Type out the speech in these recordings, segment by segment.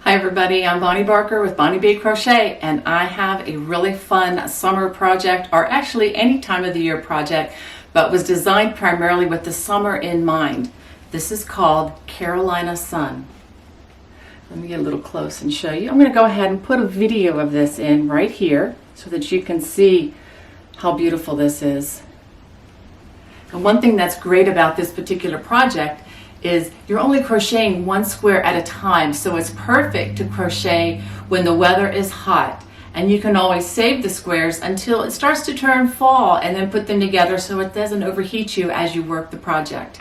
Hi everybody, I'm Bonnie Barker with Bonnie Bee Crochet, and I have a really fun summer project, or actually any time of the year project, but was designed primarily with the summer in mind. This is called Carolina Sun. Let me get a little close and show you. I'm going to go ahead and put a video of this in right here so that you can see how beautiful this is. And one thing that's great about this particular project is you're only crocheting one square at a time, so it's perfect to crochet when the weather is hot, and you can always save the squares until it starts to turn fall and then put them together so it doesn't overheat you as you work the project.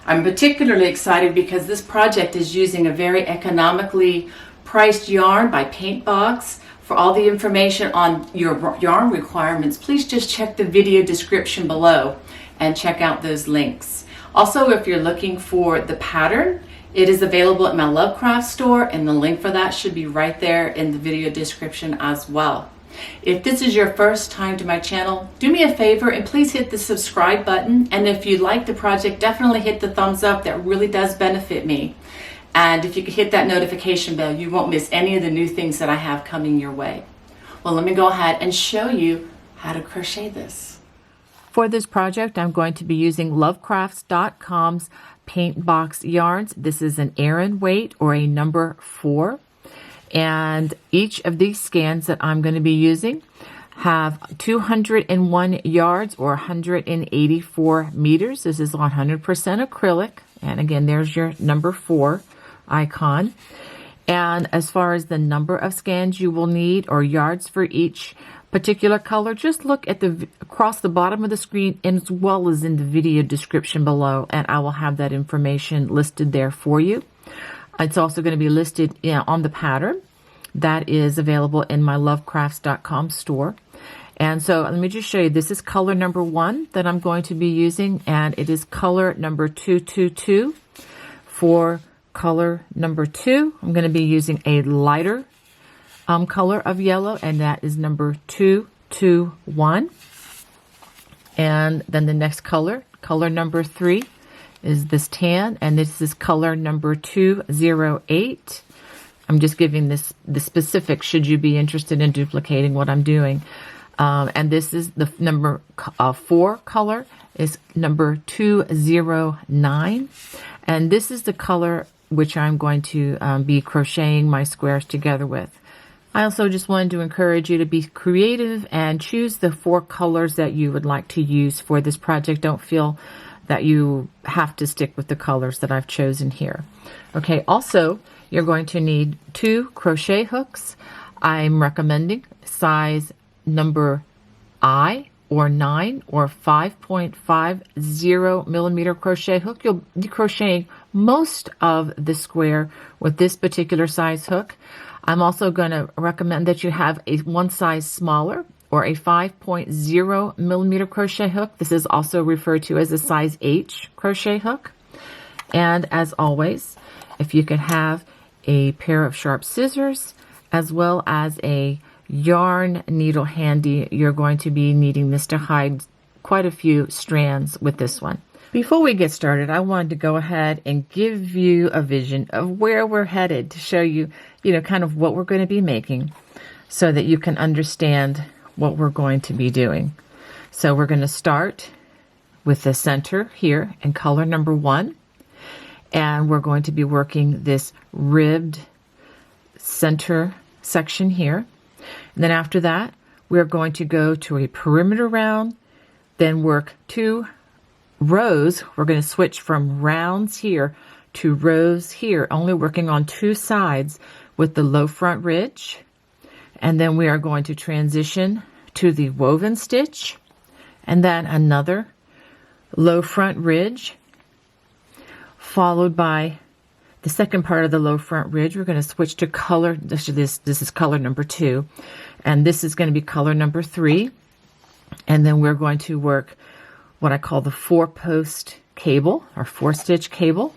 I'm particularly excited because this project is using a very economically priced yarn by Paintbox. For all the information on your yarn requirements, please just check the video description below and check out those links. Also, if you're looking for the pattern, it is available at my Lovecraft store, and the link for that should be right there in the video description as well. If this is your first time to my channel, do me a favor and please hit the subscribe button. And if you like the project, definitely hit the thumbs up. That really does benefit me. And if you could hit that notification bell, you won't miss any of the new things that I have coming your way. Well, let me go ahead and show you how to crochet this. For this project, I'm going to be using Lovecrafts.com's Paintbox Yarns. This is an Aran weight, or a number 4. And each of these skeins that I'm going to be using have 201 yards, or 184 meters. This is 100% acrylic. And again, there's your number 4 icon. And as far as the number of skeins you will need, or yards for each particular color, just look at across the bottom of the screen, as well as in the video description below, and I will have that information listed there for you. It's also going to be listed on the pattern that is available in my Lovecrafts.com store. And so let me just show you, this is color number 1 that I'm going to be using, and it is color number 222. For color number 2, I'm going to be using a lighter color of yellow, and that is number 221. And then the next color number 3, is this tan, and this is color number 208. I'm just giving the specifics should you be interested in duplicating what I'm doing. And this is the number 4 color is number 209, and this is the color which I'm going to be crocheting my squares together with. I also just wanted to encourage you to be creative and choose the 4 colors that you would like to use for this project. Don't feel that you have to stick with the colors that I've chosen here. Okay, also, you're going to need 2 crochet hooks. I'm recommending size number I, or 9, or 5.50 millimeter crochet hook. You'll be crocheting most of the square with this particular size hook. I'm also going to recommend that you have a 1 size smaller, or a 5.0 millimeter crochet hook. This is also referred to as a size H crochet hook. And as always, if you could have a pair of sharp scissors as well as a yarn needle handy, you're going to be needing this to hide quite a few strands with this one. Before we get started, I wanted to go ahead and give you a vision of where we're headed to show you, kind of what we're going to be making so that you can understand what we're going to be doing. So we're going to start with the center here in color number 1, and we're going to be working this ribbed center section here. And then after that, we're going to go to a perimeter round, then work 2 rows. We're going to switch from rounds here to rows here, only working on 2 sides with the low front ridge. And then we are going to transition to the woven stitch, and then another low front ridge, followed by the second part of the low front ridge. We're going to switch to color. This is color number 2, and this is going to be color number 3. And then we're going to work what I call the 4-post cable, or 4-stitch cable.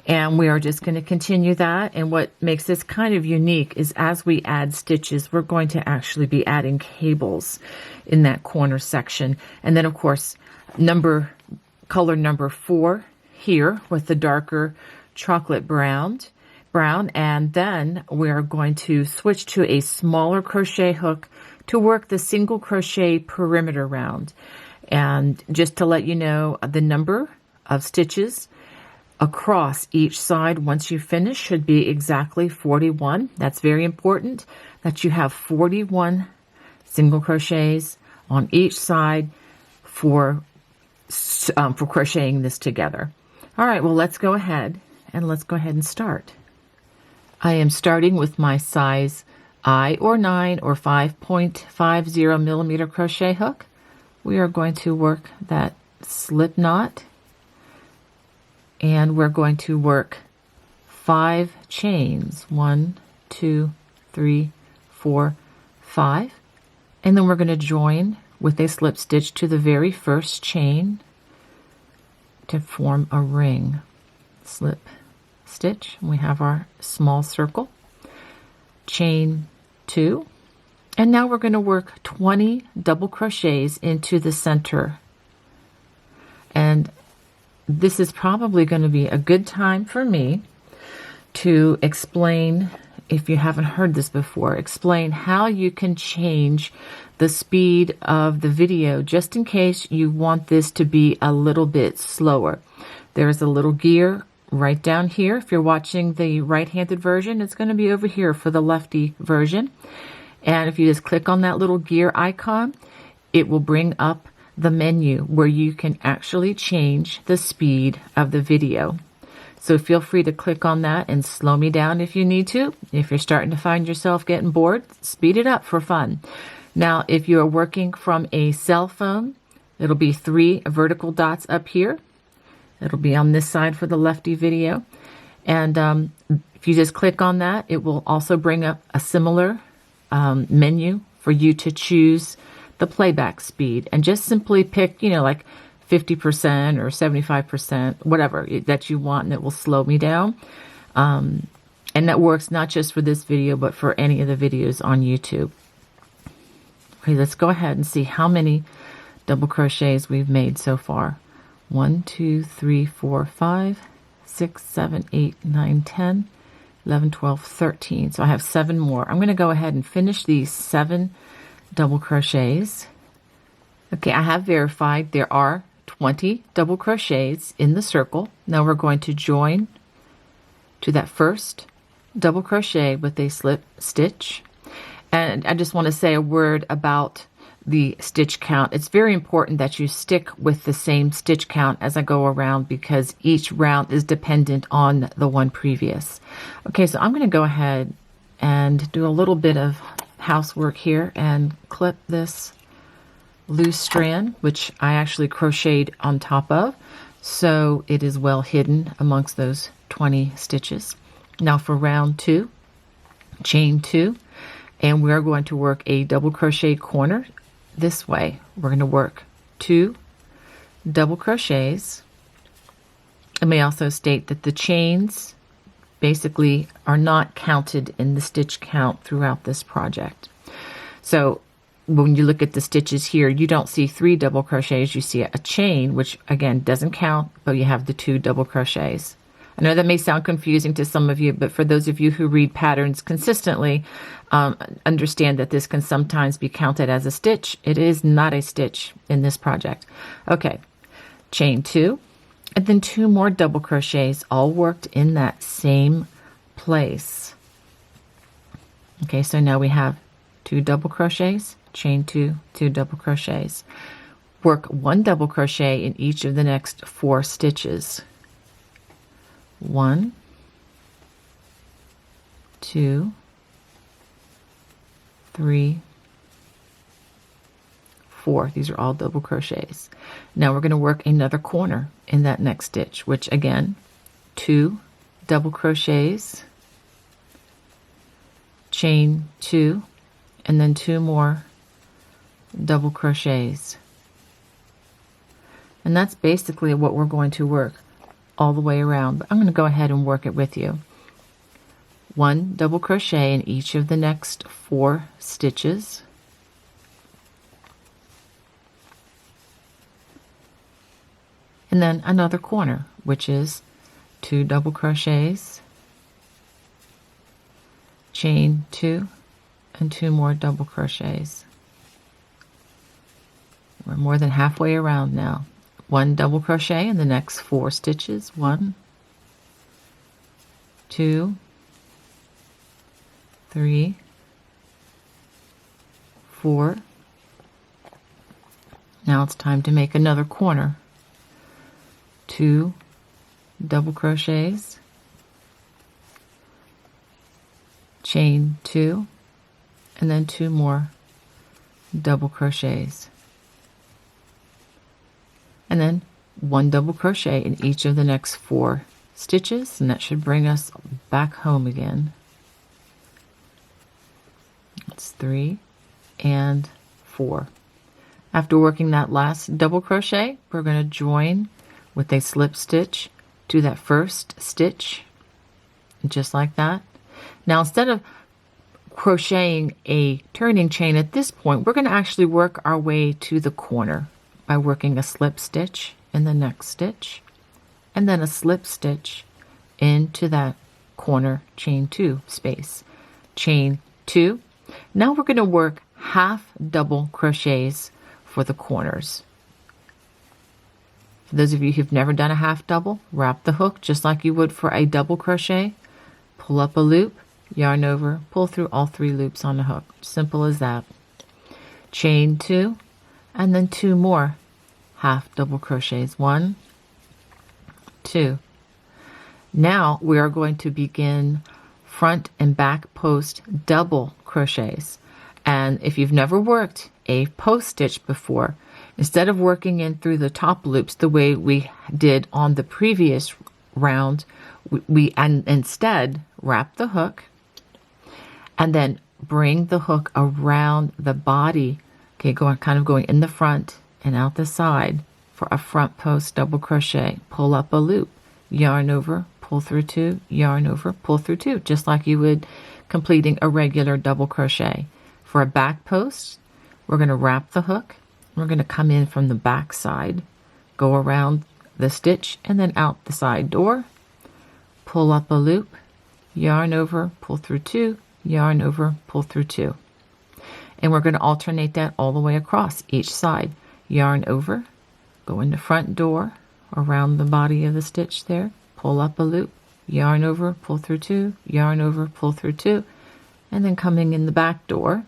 And we are just going to continue that. And what makes this kind of unique is as we add stitches, we're going to actually be adding cables in that corner section. And then, of course, color number 4 here with the darker chocolate brown. brown, and then we're going to switch to a smaller crochet hook to work the single crochet perimeter round. And just to let you know, the number of stitches across each side once you finish should be exactly 41. That's very important that you have 41 single crochets on each side for crocheting this together. All right, well, let's go ahead and start. I am starting with my size I or 9 or 5.50 millimeter crochet hook. We are going to work that slip knot, and we're going to work 5 chains. 1, 2, 3, 4, 5. And then we're going to join with a slip stitch to the very first chain to form a ring. Slip stitch. We have our small circle. Chain 2. And now we're going to work 20 double crochets into the center. And this is probably going to be a good time for me to explain, if you haven't heard this before, explain how you can change the speed of the video just in case you want this to be a little bit slower. There's a little gear right down here. If you're watching the right-handed version, it's going to be over here for the lefty version. And if you just click on that little gear icon, it will bring up the menu where you can actually change the speed of the video. So feel free to click on that and slow me down if you need to. If you're starting to find yourself getting bored, speed it up for fun. Now, if you are working from a cell phone, it'll be 3 vertical dots up here. It'll be on this side for the lefty video. And if you just click on that, it will also bring up a similar menu for you to choose the playback speed, and just simply pick, like 50% or 75%, whatever that you want, and it will slow me down. And that works not just for this video, but for any of the videos on YouTube. Okay, let's go ahead and see how many double crochets we've made so far. 1, 2, 3, 4, 5, 6, 7, 8, 9, 10, 11, 12, 13. So I have 7 more. I'm going to go ahead and finish these 7 double crochets. Okay, I have verified there are 20 double crochets in the circle. Now we're going to join to that first double crochet with a slip stitch. And I just want to say a word about the stitch count. It's very important that you stick with the same stitch count as I go around, because each round is dependent on the one previous. Okay, so I'm going to go ahead and do a little bit of housework here and clip this loose strand, which I actually crocheted on top of, so it is well hidden amongst those 20 stitches. Now for round 2, chain 2, and we're going to work a double crochet corner this way. We're going to work 2 double crochets. Let me also state that the chains basically are not counted in the stitch count throughout this project. So when you look at the stitches here, you don't see 3 double crochets, you see a chain, which again doesn't count, but you have the 2 double crochets. I know that may sound confusing to some of you, but for those of you who read patterns consistently, understand that this can sometimes be counted as a stitch. It is not a stitch in this project. Okay, chain 2, and then 2 more double crochets, all worked in that same place. Okay, so now we have 2 double crochets, chain 2, 2 double crochets. Work 1 double crochet in each of the next 4 stitches. 1, 2, 3, 4. These are all double crochets. Now we're going to work another corner in that next stitch, which again, 2 double crochets, chain 2, and then 2 more double crochets. And that's basically what we're going to work all the way around, but I'm going to go ahead and work it with you. 1 double crochet in each of the next 4 stitches. And then another corner, which is 2 double crochets, chain 2, and 2 more double crochets. We're more than halfway around now. 1 double crochet in the next 4 stitches. 1, 2, 3, 4. Now it's time to make another corner. 2 double crochets, chain 2, and then 2 more double crochets. And then 1 double crochet in each of the next 4 stitches, and that should bring us back home again. It's 3 and 4. After working that last double crochet, we're going to join with a slip stitch to that first stitch, just like that. Now, instead of crocheting a turning chain at this point, we're going to actually work our way to the corner by working a slip stitch in the next stitch, and then a slip stitch into that corner chain 2 space. Chain 2. Now we're going to work half double crochets for the corners. For those of you who've never done a half double, wrap the hook just like you would for a double crochet, pull up a loop, yarn over, pull through all 3 loops on the hook. Simple as that. Chain 2, and then 2 more half double crochets. 1, 2. Now we are going to begin front and back post double crochets. And if you've never worked a post stitch before, instead of working in through the top loops the way we did on the previous round, we instead wrap the hook and then bring the hook around the body. Okay, kind of going in the front and out the side for a front post double crochet. Pull up a loop, yarn over, pull through 2, yarn over, pull through 2, just like you would completing a regular double crochet. For a back post, we're going to wrap the hook. We're going to come in from the back side, go around the stitch, and then out the side door. Pull up a loop, yarn over, pull through 2, yarn over, pull through 2. And we're going to alternate that all the way across each side. Yarn over, go in the front door, around the body of the stitch there, pull up a loop, yarn over, pull through 2, yarn over, pull through 2, and then coming in the back door,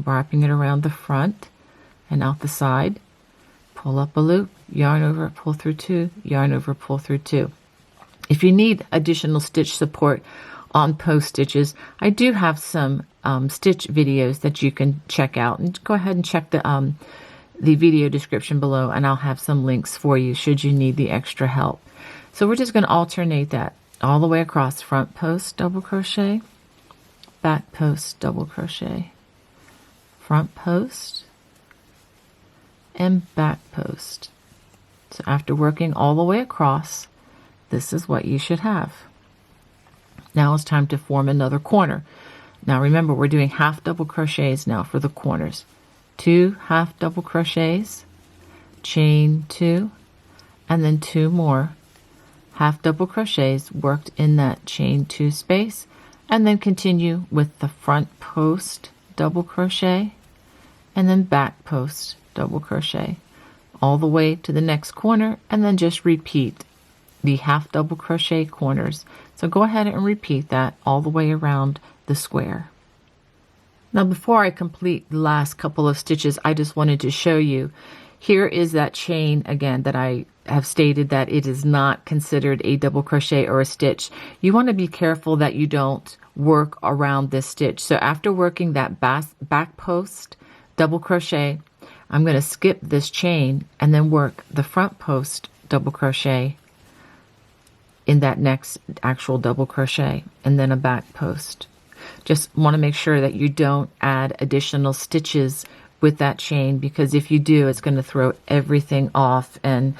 wrapping it around the front and out the side, pull up a loop, yarn over, pull through 2, yarn over, pull through 2. If you need additional stitch support on post stitches, I do have some stitch videos that you can check out, and go ahead and check the video description below, and I'll have some links for you should you need the extra help. So we're just going to alternate that all the way across. Front post double crochet, back post double crochet, front post, and back post. So after working all the way across, this is what you should have. Now it's time to form another corner. Now remember, we're doing half double crochets now for the corners. 2 half double crochets, chain 2, and then 2 more half double crochets worked in that chain 2 space, and then continue with the front post double crochet and then back post double crochet all the way to the next corner, and then just repeat the half double crochet corners. So go ahead and repeat that all the way around the square. Now before I complete the last couple of stitches, I just wanted to show you, here is that chain again that I have stated that it is not considered a double crochet or a stitch. You want to be careful that you don't work around this stitch. So after working that back post double crochet, I'm going to skip this chain and then work the front post double crochet in that next actual double crochet, and then a back post. Just want to make sure that you don't add additional stitches with that chain, because if you do, it's going to throw everything off, and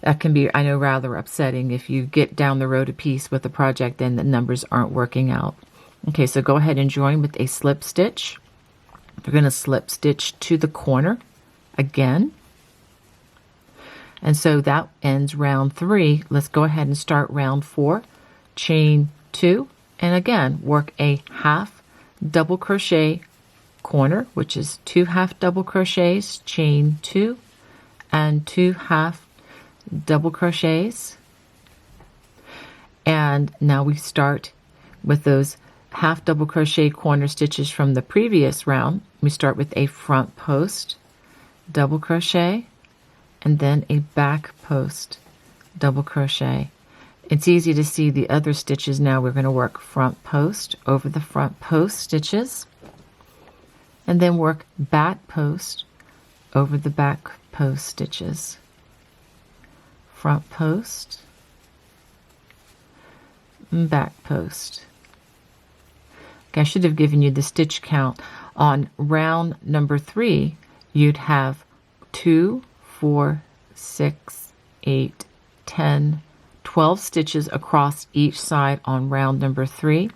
that can be, I know, rather upsetting if you get down the road a piece with the project and the numbers aren't working out. Okay, so go ahead and join with a slip stitch. You're going to slip stitch to the corner again. And so that ends round 3. Let's go ahead and start round 4. Chain 2, And again, work a half double crochet corner, which is 2 half double crochets, chain 2, and 2 half double crochets. And now we start with those half double crochet corner stitches from the previous round. We start with a front post double crochet and then a back post double crochet. It's easy to see the other stitches now. We're going to work front post over the front post stitches and then work back post over the back post stitches. Front post, back post. Okay, I should have given you the stitch count. On round number 3, you'd have 2, 4, 6, 8, 10, 12 stitches across each side on round number 3.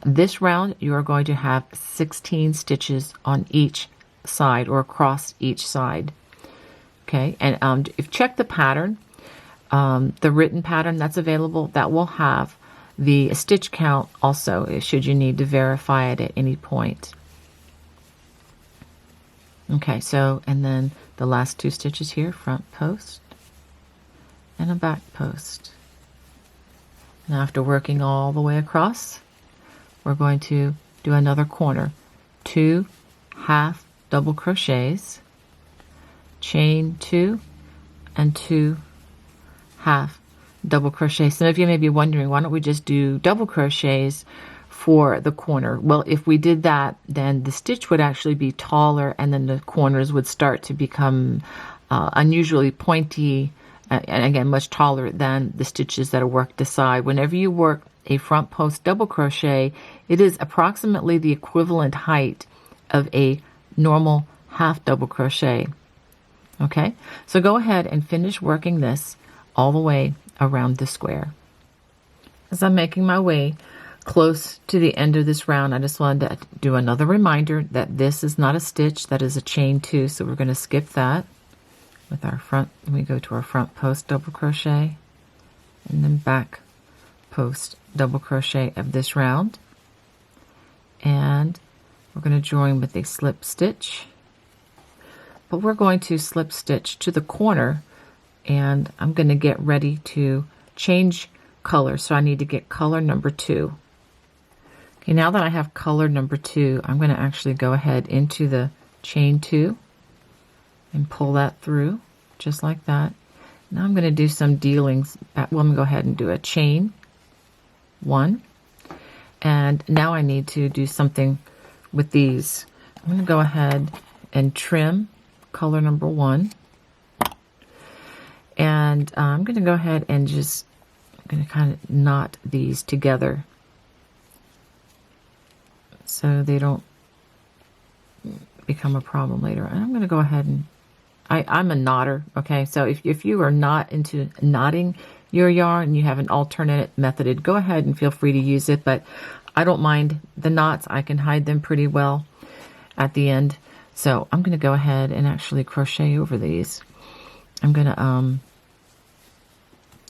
This round, you are going to have 16 stitches on each side or across each side. Okay, and if check the pattern, the written pattern that's available, that will have the stitch count also, should you need to verify it at any point. Okay, so, and then the last 2 stitches here, front post and a back post. Now after working all the way across, we're going to do another corner. 2 half double crochets, chain 2, and 2 half double crochets. Some of you may be wondering, why don't we just do double crochets for the corner? Well, if we did that, then the stitch would actually be taller and then the corners would start to become unusually pointy and again much taller than the stitches that are worked aside. Whenever you work a front post double crochet, it is approximately the equivalent height of a normal half double crochet. Okay, so go ahead and finish working this all the way around the square. As I'm making my way close to the end of this round, I just wanted to do another reminder that this is not a stitch, that is a chain 2, so we're going to skip that. With our front, we go to our front post double crochet and then back post double crochet of this round, and we're going to join with a slip stitch, but we're going to slip stitch to the corner, and I'm going to get ready to change color, so I need to get color number 2. Okay, now that I have color number 2, I'm going to actually go ahead into the chain 2 and pull that through just like that. Now I'm going to do some dealings. Well, I'm going to go ahead and do a chain 1, and now I need to do something with these. I'm going to go ahead and trim color number 1, and I'm going to go ahead and just, I'm going to kind of knot these together so they don't become a problem later. And I'm going to go ahead and I'm a knotter, okay? So if you are not into knotting your yarn and you have an alternate method, go ahead and feel free to use it, but I don't mind the knots. I can hide them pretty well at the end. So I'm going to go ahead and actually crochet over these. I'm going to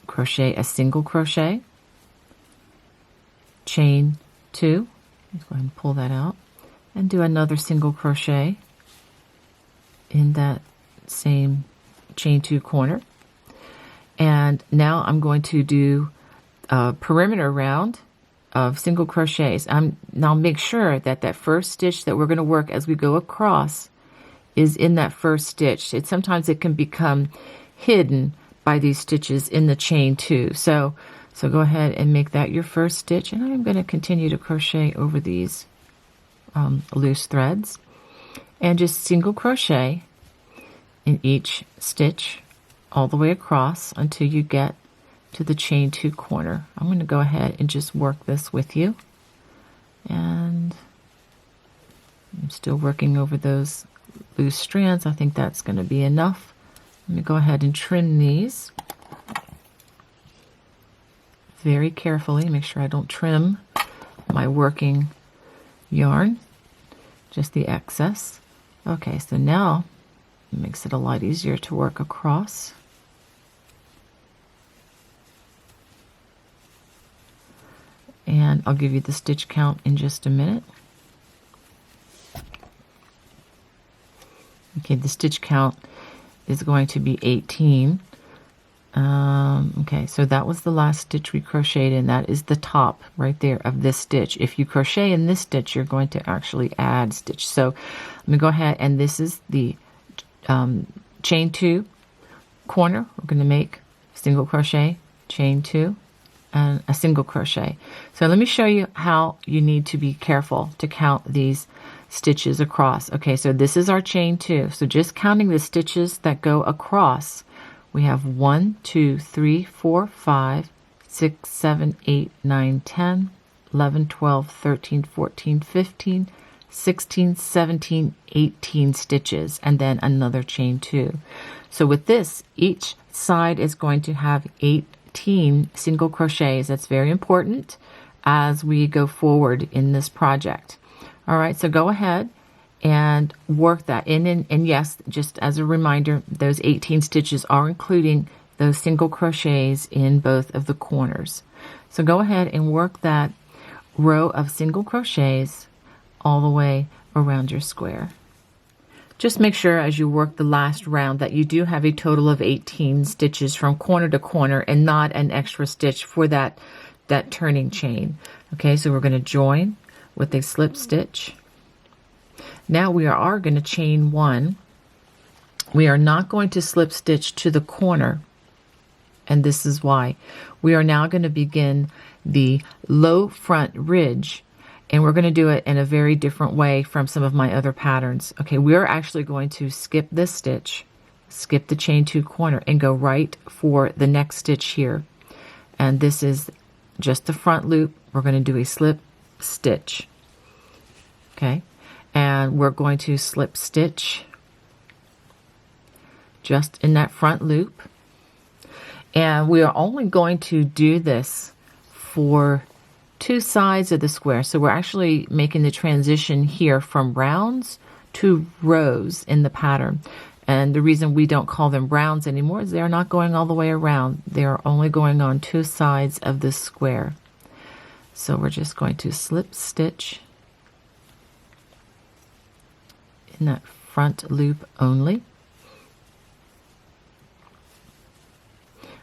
crochet a single crochet, chain 2, let's go ahead and pull that out, and do another single crochet in that same chain 2 corner. And now I'm going to do a perimeter round of single crochets. Now make sure that that first stitch that we're going to work as we go across is in that first stitch. Sometimes it can become hidden by these stitches in the chain 2. So go ahead and make that your first stitch, and I'm going to continue to crochet over these loose threads and just single crochet in each stitch all the way across until you get to the chain 2 corner. I'm going to go ahead and just work this with you, and I'm still working over those loose strands. I think that's going to be enough. Let me go ahead and trim these very carefully. Make sure I don't trim my working yarn, just the excess. Okay, so now it makes it a lot easier to work across. And I'll give you the stitch count in just a minute. Okay, the stitch count is going to be 18. Okay, so that was the last stitch we crocheted, and that is the top right there of this stitch. If you crochet in this stitch, you're going to actually add stitch. So let me go ahead, and this is the chain 2 corner. We're going to make single crochet, chain 2, and a single crochet. So let me show you how you need to be careful to count these stitches across. Okay, so this is our chain 2. So just counting the stitches that go across, we have 1, 2, 3, 4, 5, 6, 7, 8, 9, 10, 11, 12, 13, 14, 15, 16, 17, 18 stitches, and then another chain 2. So with this, each side is going to have 18 single crochets. That's very important as we go forward in this project. All right, so go ahead and work that in. And yes, just as a reminder, those 18 stitches are including those single crochets in both of the corners. So go ahead and work that row of single crochets all the way around your square. Just make sure as you work the last round that you do have a total of 18 stitches from corner to corner and not an extra stitch for that turning chain. Okay, so we're going to join with a slip stitch. Now we are going to chain 1. We are not going to slip stitch to the corner, and this is why. We are now going to begin the low front ridge, and we're going to do it in a very different way from some of my other patterns. Okay, we're actually going to skip this stitch, skip the chain 2 corner, and go right for the next stitch here. And this is just the front loop. We're going to do a slip stitch. Okay, and we're going to slip stitch just in that front loop. And we are only going to do this for 2 sides of the square. So we're actually making the transition here from rounds to rows in the pattern. And the reason we don't call them rounds anymore is they're not going all the way around. They're only going on 2 sides of the square. So we're just going to slip stitch in that front loop only.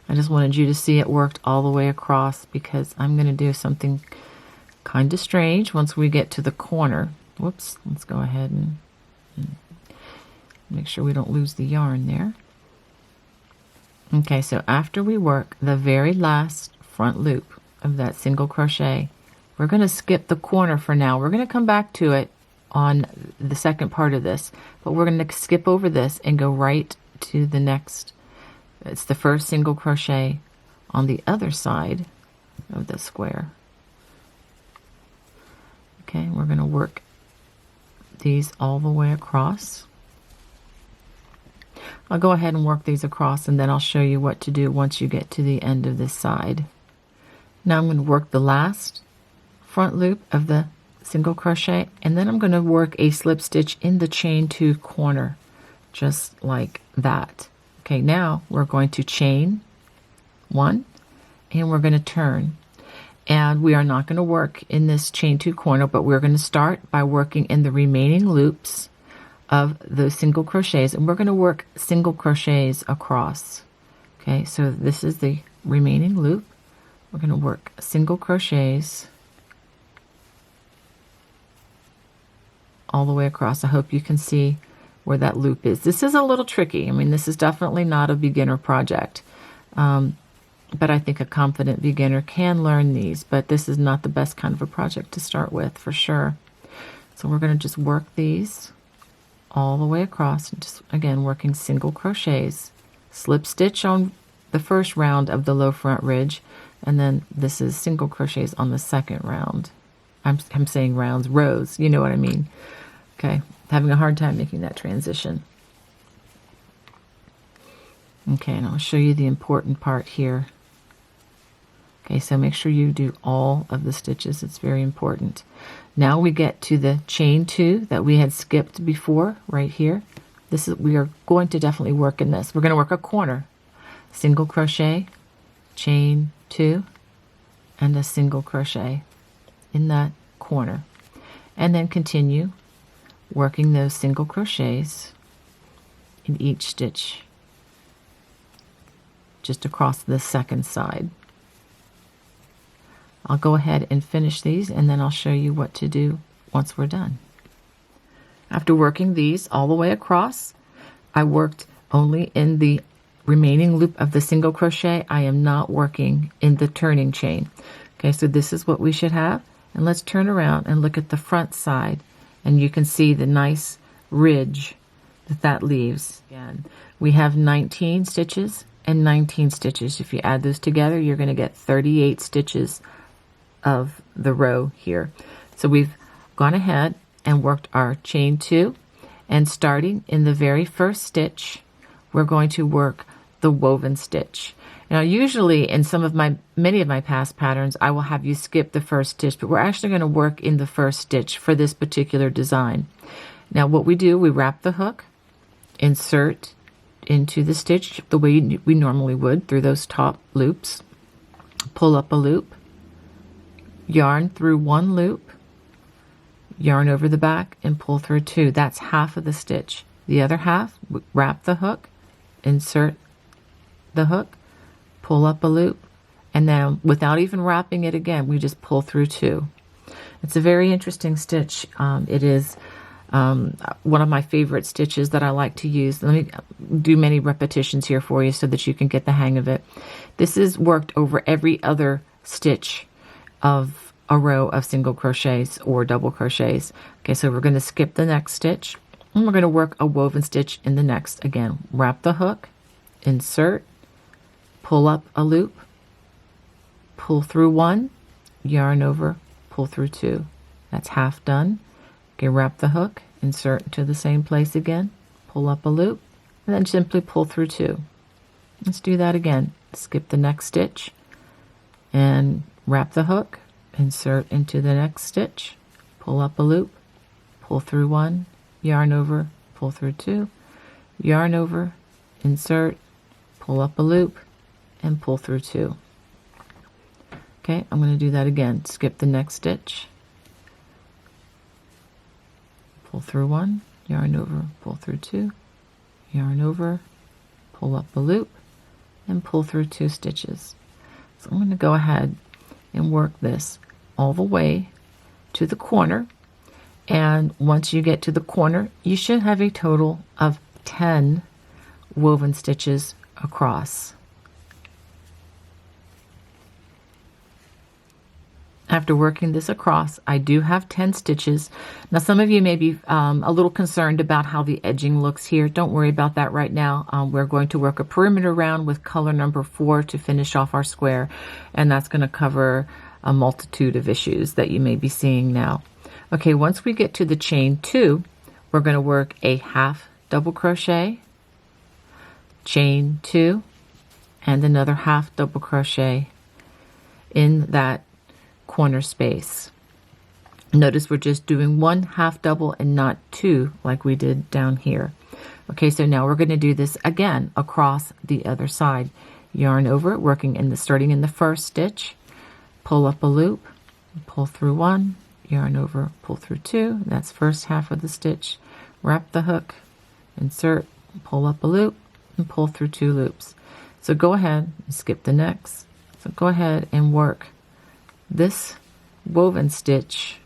I just wanted you to see it worked all the way across because I'm going to do something kind of strange once we get to the corner. Whoops, let's go ahead and make sure we don't lose the yarn there. Okay, so after we work the very last front loop of that single crochet, we're going to skip the corner for now. We're going to come back to it on the second part of this, but we're going to skip over this and go right to the next. It's the first single crochet on the other side of the square. Okay, we're going to work these all the way across. I'll go ahead and work these across, and then I'll show you what to do once you get to the end of this side. Now I'm going to work the last front loop of the single crochet, and then I'm going to work a slip stitch in the chain 2 corner, just like that. Okay, now we're going to chain 1, and we're going to turn. And we are not going to work in this chain 2 corner, but we're going to start by working in the remaining loops of those single crochets, and we're going to work single crochets across. Okay, so this is the remaining loop. We're going to work single crochets all the way across. I hope you can see where that loop is. This is a little tricky. I mean, this is definitely not a beginner project, but I think a confident beginner can learn these, but this is not the best kind of a project to start with for sure. So we're going to just work these all the way across, and just again working single crochets, slip stitch on the first round of the low front ridge, and then this is single crochets on the second round. I'm saying rounds, rows, you know what I mean. Okay, having a hard time making that transition. Okay, and I'll show you the important part here. Okay, so make sure you do all of the stitches. It's very important. Now we get to the chain 2 that we had skipped before, right here. This is, we are going to definitely work in this. We're going to work a corner, single crochet, chain 2, and a single crochet. in that corner, and then continue working those single crochets in each stitch just across the second side. I'll go ahead and finish these, and then I'll show you what to do once we're done. After working these all the way across, I worked only in the remaining loop of the single crochet. I am not working in the turning chain. Okay, so this is what we should have. And let's turn around and look at the front side, and you can see the nice ridge that leaves. Again, we have 19 stitches and 19 stitches. If you add those together, you're going to get 38 stitches of the row here. So we've gone ahead and worked our chain 2, and starting in the very first stitch, we're going to work the woven stitch. Now, usually in many of my past patterns, I will have you skip the first stitch, but we're actually going to work in the first stitch for this particular design. Now, what we do, we wrap the hook, insert into the stitch the way we normally would through those top loops, pull up a loop, yarn through one loop, yarn over the back, and pull through 2. That's half of the stitch. The other half, wrap the hook, insert the hook, pull up a loop, and then without even wrapping it again, we just pull through 2. It's a very interesting stitch. It is one of my favorite stitches that I like to use. Let me do many repetitions here for you so that you can get the hang of it. This is worked over every other stitch of a row of single crochets or double crochets. Okay, so we're going to skip the next stitch, and we're going to work a woven stitch in the next. Again, wrap the hook, insert, pull up a loop, pull through 1, yarn over, pull through 2. That's half done. Okay, wrap the hook, insert into the same place again, pull up a loop, and then simply pull through 2. Let's do that again. Skip the next stitch and wrap the hook, insert into the next stitch, pull up a loop, pull through 1, yarn over, pull through 2, yarn over, insert, pull up a loop, and pull through 2. Okay, I'm going to do that again. Skip the next stitch, pull through 1, yarn over, pull through 2, yarn over, pull up a loop, and pull through 2 stitches. So I'm going to go ahead and work this all the way to the corner, and once you get to the corner, you should have a total of 10 woven stitches across. After working this across, I do have 10 stitches. Now, some of you may be a little concerned about how the edging looks here. Don't worry about that right now. We're going to work a perimeter round with color number 4 to finish off our square, and that's going to cover a multitude of issues that you may be seeing now. Okay, once we get to the chain 2, we're going to work a half double crochet, chain 2, and another half double crochet in that corner space. Notice we're just doing 1 half double and not 2 like we did down here. Okay, so now we're going to do this again across the other side. Yarn over, starting in the first stitch, pull up a loop, pull through 1, yarn over, pull through 2. That's first half of the stitch. Wrap the hook, insert, pull up a loop, and pull through 2 loops. So go ahead and skip the next. So go ahead and work this woven stitch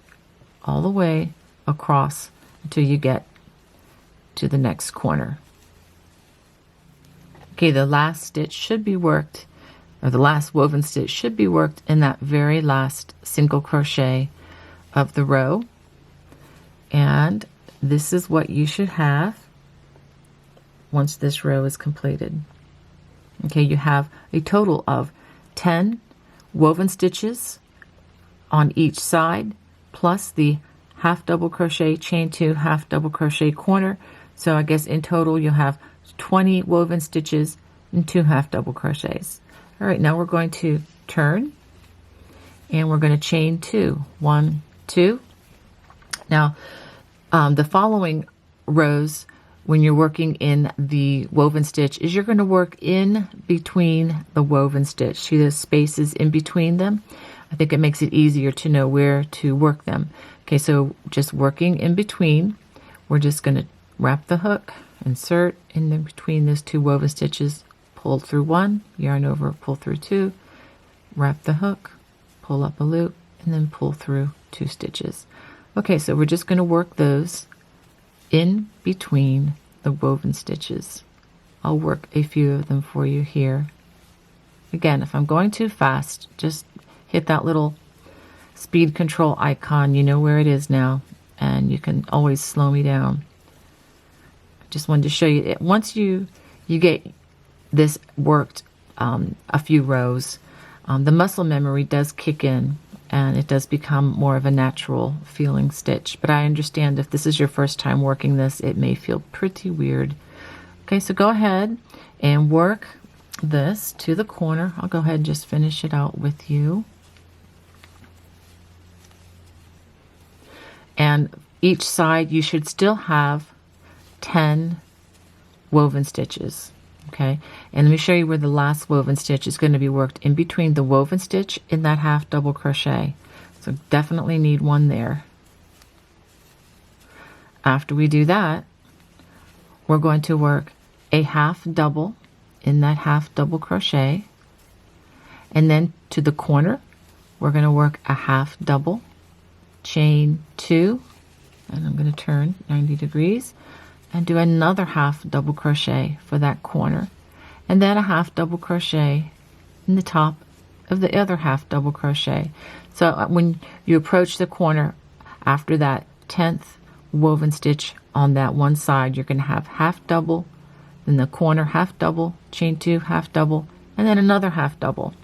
all the way across until you get to the next corner. Okay, the last stitch should be worked, or the last woven stitch should be worked in that very last single crochet of the row. And this is what you should have once this row is completed. Okay, you have a total of 10 woven stitches on each side, plus the half double crochet, chain 2, half double crochet corner. So I guess in total you'll have 20 woven stitches and 2 half double crochets. All right, now we're going to turn and we're going to chain 2, 1, 2. Now the following rows, when you're working in the woven stitch, is you're going to work in between the woven stitch. See those spaces in between them? I think it makes it easier to know where to work them. Okay, so just working in between, we're just going to wrap the hook, insert in between those two woven stitches, pull through one, yarn over, pull through two, wrap the hook, pull up a loop, and then pull through 2 stitches. Okay, so we're just going to work those in between the woven stitches. I'll work a few of them for you here. Again, if I'm going too fast, just hit that little speed control icon. You know where it is now, and you can always slow me down. Just wanted to show you it. Once you get this worked a few rows, the muscle memory does kick in, and it does become more of a natural feeling stitch. But I understand if this is your first time working this, it may feel pretty weird. Okay, so go ahead and work this to the corner. I'll go ahead and just finish it out with you. And each side you should still have 10 woven stitches. Okay, and let me show you where the last woven stitch is going to be worked in between the woven stitch in that half double crochet. So definitely need one there. After we do that, we're going to work a half double in that half double crochet, and then to the corner we're going to work a half double, chain 2, and I'm going to turn 90 degrees and do another half double crochet for that corner, and then a half double crochet in the top of the other half double crochet. So when you approach the corner after that 10th woven stitch on that one side, you're going to have half double, then the corner half double, chain 2, half double, and then another half double.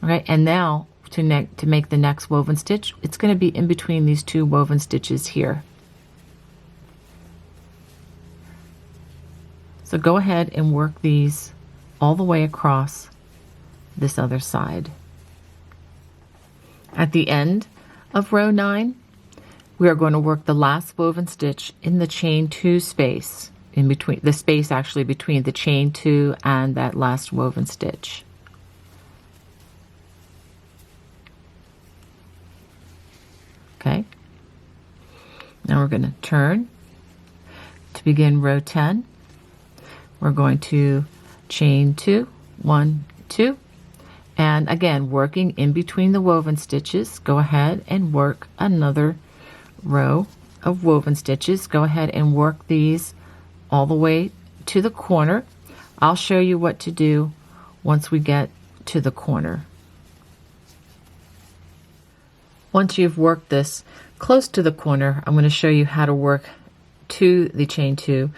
Okay, and now to make the next woven stitch, it's going to be in between these 2 woven stitches here. So go ahead and work these all the way across this other side. At the end of row 9, we are going to work the last woven stitch in the chain 2 space, in between the space actually between the chain 2 and that last woven stitch. Okay, now we're going to turn to begin row 10. We're going to chain 2, 1, 2, and again working in between the woven stitches. Go ahead and work another row of woven stitches. Go ahead and work these all the way to the corner. I'll show you what to do once we get to the corner. Once you've worked this close to the corner, I'm going to show you how to work to the chain 2.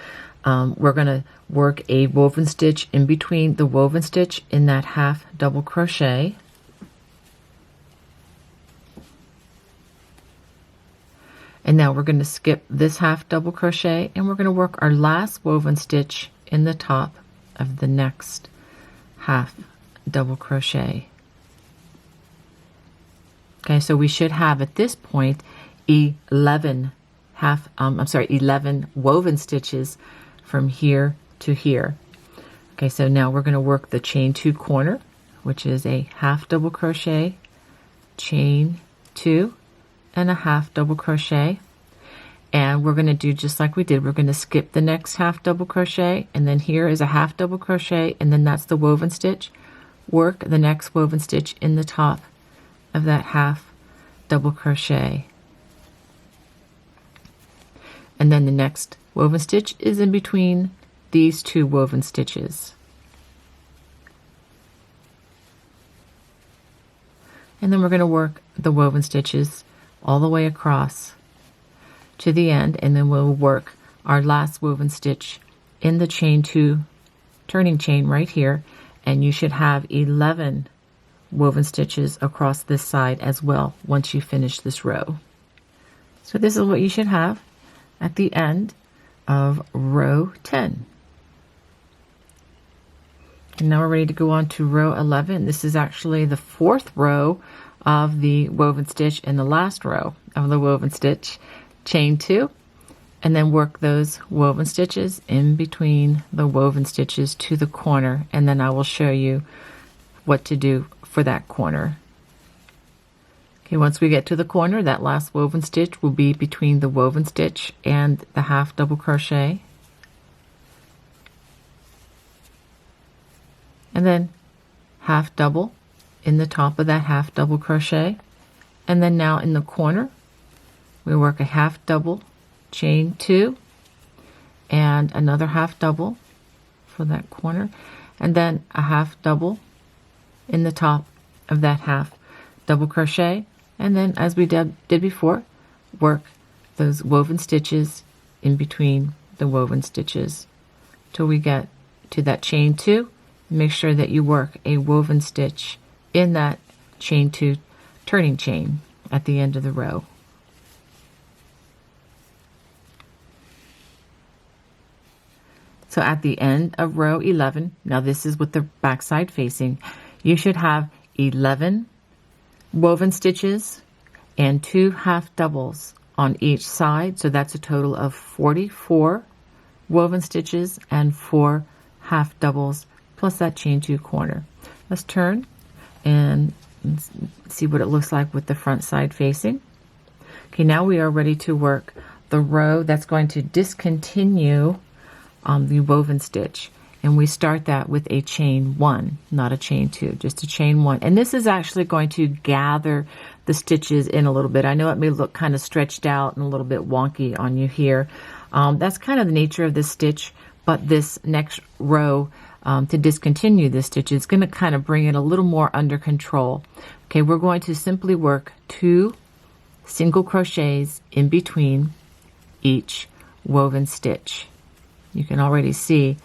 We're going to work a woven stitch in between the woven stitch in that half double crochet. And now we're going to skip this half double crochet, and we're going to work our last woven stitch in the top of the next half double crochet. Okay, so we should have at this point 11 woven stitches from here to here. Okay, so now we're going to work the chain 2 corner, which is a half double crochet, chain 2, and a half double crochet. And we're going to do just like we did. We're going to skip the next half double crochet, and then here is a half double crochet, and then that's the woven stitch. Work the next woven stitch in the top of that half double crochet. And then the next woven stitch is in between these 2 woven stitches. And then we're going to work the woven stitches all the way across to the end, and then we'll work our last woven stitch in the chain 2 turning chain right here, and you should have 11 woven stitches across this side as well once you finish this row. So this is what you should have at the end of row 10. And now we're ready to go on to row 11. This is actually the 4th row of the woven stitch and the last row of the woven stitch. Chain 2, and then work those woven stitches in between the woven stitches to the corner, and then I will show you what to do for that corner. Okay, once we get to the corner, that last woven stitch will be between the woven stitch and the half double crochet. And then half double in the top of that half double crochet. And then now in the corner, we work a half double, chain 2, and another half double for that corner, and then a half double in the top of that half double crochet. And then, as we did before, work those woven stitches in between the woven stitches till we get to that chain 2. Make sure that you work a woven stitch in that chain 2 turning chain at the end of the row. So at the end of row 11, now this is with the back side facing, you should have 11 woven stitches and 2 half doubles on each side. So that's a total of 44 woven stitches and 4 half doubles plus that chain 2 corner. Let's turn and see what it looks like with the front side facing. Okay, now we are ready to work the row that's going to discontinue the woven stitch. And we start that with a chain 1, not a chain 2, just a chain 1. And this is actually going to gather the stitches in a little bit. I know it may look kind of stretched out and a little bit wonky on you here. That's kind of the nature of this stitch, but this next row to discontinue this stitch is going to kind of bring it a little more under control. Okay, we're going to simply work 2 single crochets in between each woven stitch. You can already see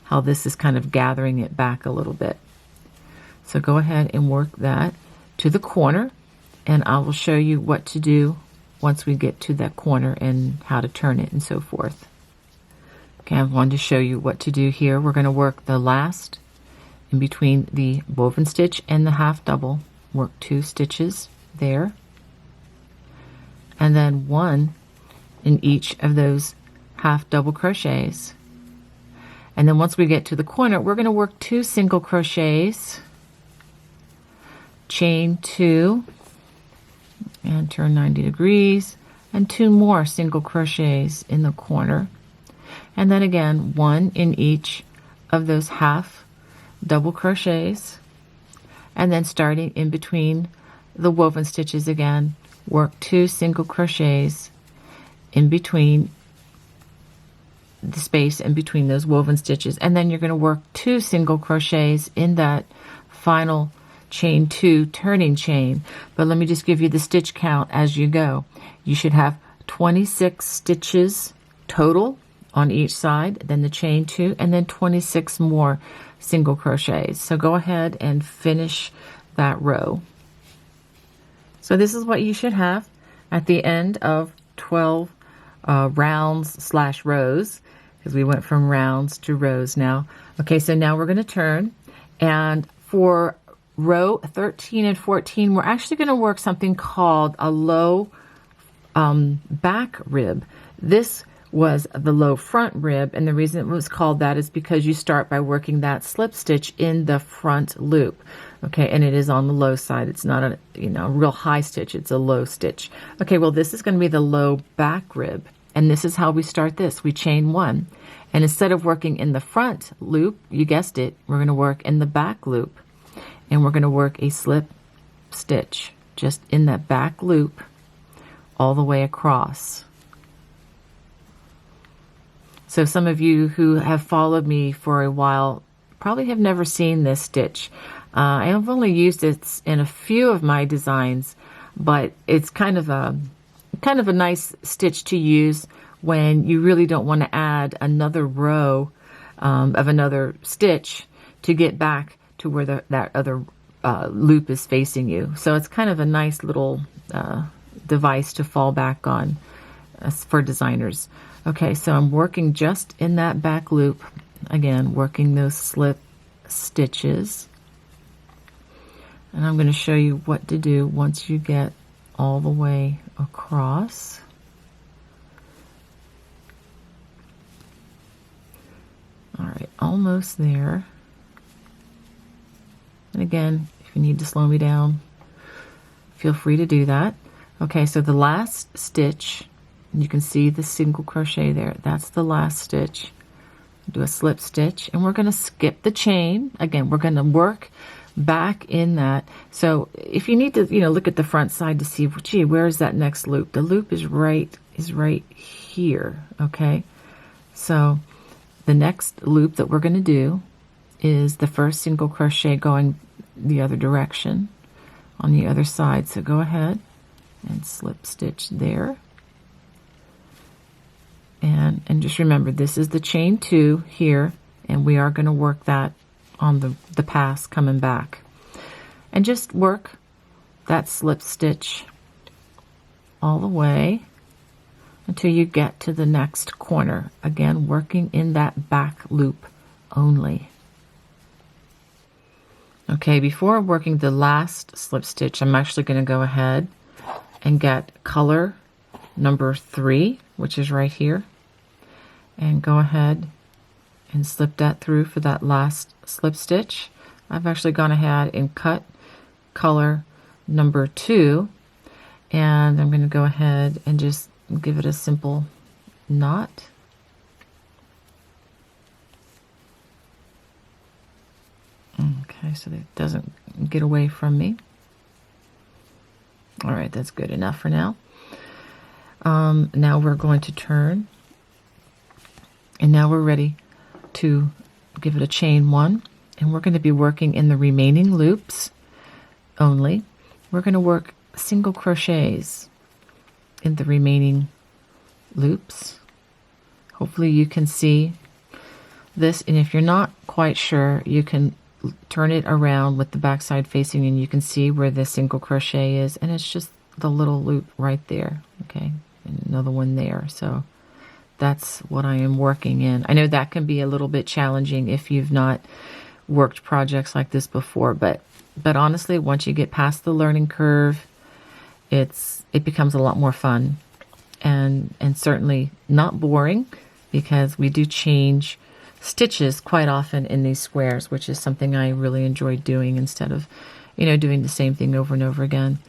how this is kind of gathering it back a little bit. So go ahead and work that to the corner, and I will show you what to do once we get to that corner and how to turn it and so forth. Okay, I wanted to show you what to do here. We're going to work the last in between the woven stitch and the half double. Work 2 stitches there, and then 1 in each of those half double crochets. And then once we get to the corner, we're going to work 2 single crochets, chain 2, and turn 90 degrees, and 2 more single crochets in the corner. And then again, 1 in each of those half double crochets. And then starting in between the woven stitches again, work 2 single crochets in between the space in between those woven stitches, and then you're going to work 2 single crochets in that final chain 2 turning chain. But let me just give you the stitch count as you go. You should have 26 stitches total on each side, then the chain 2, and then 26 more single crochets. So go ahead and finish that row. So this is what you should have at the end of 12 rounds / rows, because we went from rounds to rows now. Okay, so now we're going to turn, and for row 13 and 14, we're actually going to work something called a low back rib. This was the low front rib, and the reason it was called that is because you start by working that slip stitch in the front loop. Okay, and it is on the low side. It's not a real high stitch, it's a low stitch. Okay, well, this is going to be the low back rib, and this is how we start this. We chain 1, and instead of working in the front loop, you guessed it, we're going to work in the back loop, and we're going to work a slip stitch just in that back loop all the way across. So some of you who have followed me for a while probably have never seen this stitch. I have only used it in a few of my designs, but it's kind of a nice stitch to use when you really don't want to add another row of another stitch to get back to where that other loop is facing you. So it's kind of a nice little device to fall back on for designers. Okay, so I'm working just in that back loop, again, working those slip stitches. And I'm going to show you what to do once you get all the way across. All right, almost there. And again, if you need to slow me down, feel free to do that. Okay, so the last stitch, you can see the single crochet there. That's the last stitch. Do a slip stitch, and we're going to skip the chain. Again, we're going to work back in that. So if you need to, look at the front side to see, gee, where is that next loop? The loop is right here. Okay, so the next loop that we're going to do is the first single crochet going the other direction on the other side. So go ahead and slip stitch there. And just remember, this is the chain 2 here, and we are going to work that on the pass coming back. And just work that slip stitch all the way until you get to the next corner. Again, working in that back loop only. Okay, before working the last slip stitch, I'm actually going to go ahead and get color number 3, which is right here, and go ahead and slip that through for that last slip stitch. I've actually gone ahead and cut color number 2, and I'm going to go ahead and just give it a simple knot. Okay, so that it doesn't get away from me. All right, that's good enough for now. Now we're going to turn, and now we're ready to give it a chain 1, and we're going to be working in the remaining loops only. We're going to work single crochets in the remaining loops. Hopefully you can see this, and if you're not quite sure, you can turn it around with the back side facing, and you can see where the single crochet is, and it's just the little loop right there. Okay, and another one there. So that's what I am working in. I know that can be a little bit challenging if you've not worked projects like this before, but honestly, once you get past the learning curve, it becomes a lot more fun, and certainly not boring, because we do change stitches quite often in these squares, which is something I really enjoy doing instead of, doing the same thing over and over again.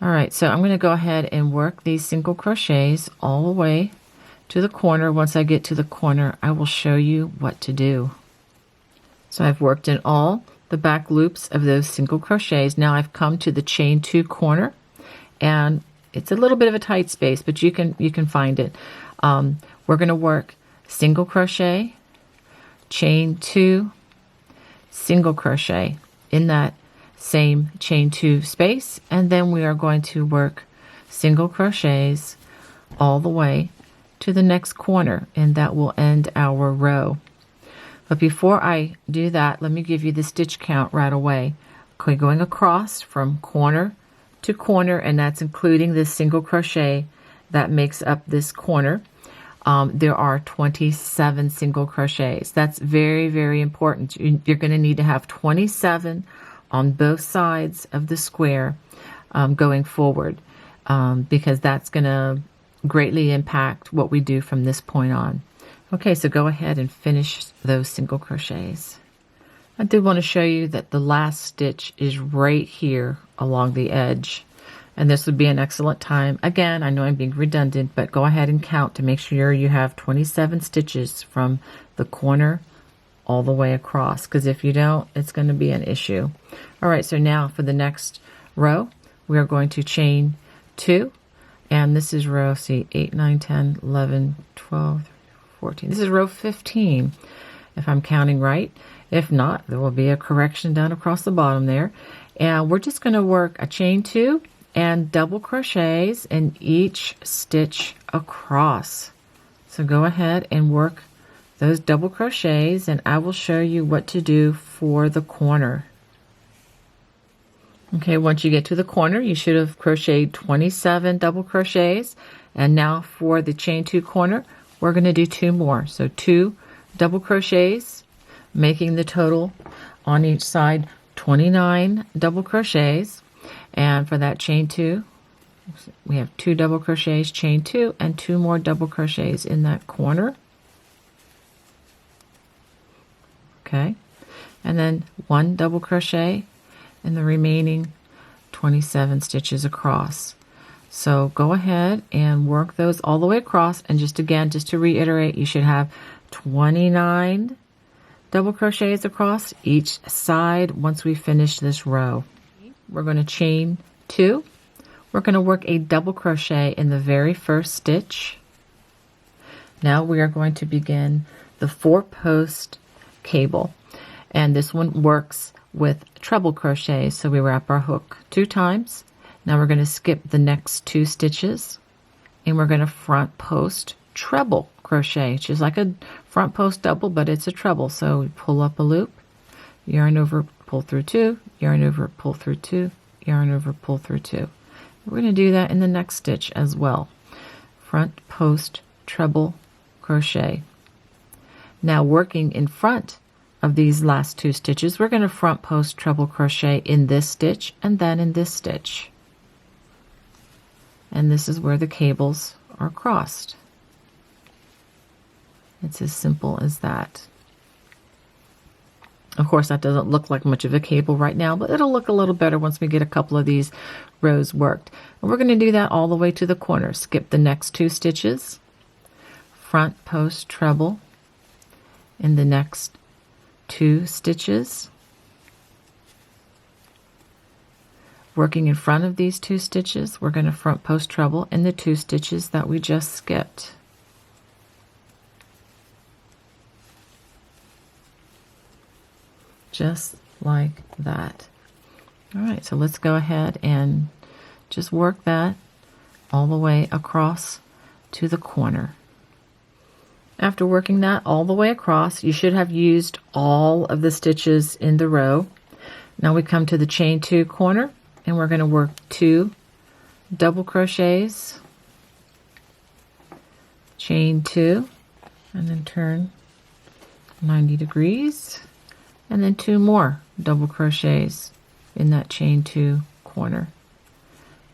All right, so I'm going to go ahead and work these single crochets all the way to the corner. Once I get to the corner, I will show you what to do. So I've worked in all the back loops of those single crochets. Now I've come to the chain 2 corner, and it's a little bit of a tight space, but you can find it. We're going to work single crochet, chain 2, single crochet in that same chain 2 space, and then we are going to work single crochets all the way to the next corner, and that will end our row. But before I do that, let me give you the stitch count right away. Okay, going across from corner to corner, and that's including this single crochet that makes up this corner. There are 27 single crochets. That's very, very important. You're going to need to have 27 on both sides of the square going forward, because that's going to greatly impact what we do from this point on. Okay, so go ahead and finish those single crochets. I did want to show you that the last stitch is right here along the edge, and this would be an excellent time. Again, I know I'm being redundant, but go ahead and count to make sure you have 27 stitches from the corner all the way across, because if you don't, it's going to be an issue. All right, so now for the next row, we are going to chain 2, and this is row, see, 8, 9, 10, 11, 12, 14. This is row 15, if I'm counting right. If not, there will be a correction down across the bottom there. And we're just going to work a chain 2 and double crochets in each stitch across. So go ahead and work those double crochets, and I will show you what to do for the corner. Okay, once you get to the corner, you should have crocheted 27 double crochets, and now for the chain 2 corner, we're going to do 2 more. So 2 double crochets, making the total on each side 29 double crochets. And for that chain 2, we have 2 double crochets, chain 2, and 2 more double crochets in that corner. Okay, and then 1 double crochet in the remaining 27 stitches across. So go ahead and work those all the way across, and just again, just to reiterate, you should have 29 double crochets across each side once we finish this row. We're going to chain 2. We're going to work a double crochet in the very first stitch. Now we are going to begin the 4-post cable, and this one works with treble crochet. So we wrap our hook 2 times. Now we're going to skip the next 2 stitches, and we're going to front post treble crochet, which is like a front post double, but it's a treble. So we pull up a loop, yarn over, pull through 2, yarn over, pull through 2, yarn over, pull through 2. We're going to do that in the next stitch as well. Front post treble crochet. Now working in front of these last 2 stitches, we're going to front post treble crochet in this stitch and then in this stitch. And this is where the cables are crossed. It's as simple as that. Of course, that doesn't look like much of a cable right now, but it'll look a little better once we get a couple of these rows worked. And we're going to do that all the way to the corner. Skip the next 2 stitches, front post treble in the next 2 stitches. Working in front of these 2 stitches, we're going to front post treble in the 2 stitches that we just skipped. Just like that. All right, so let's go ahead and just work that all the way across to the corner. After working that all the way across, you should have used all of the stitches in the row. Now we come to the chain 2 corner, and we're going to work 2 double crochets, chain 2, and then turn 90 degrees, and then 2 more double crochets in that chain 2 corner.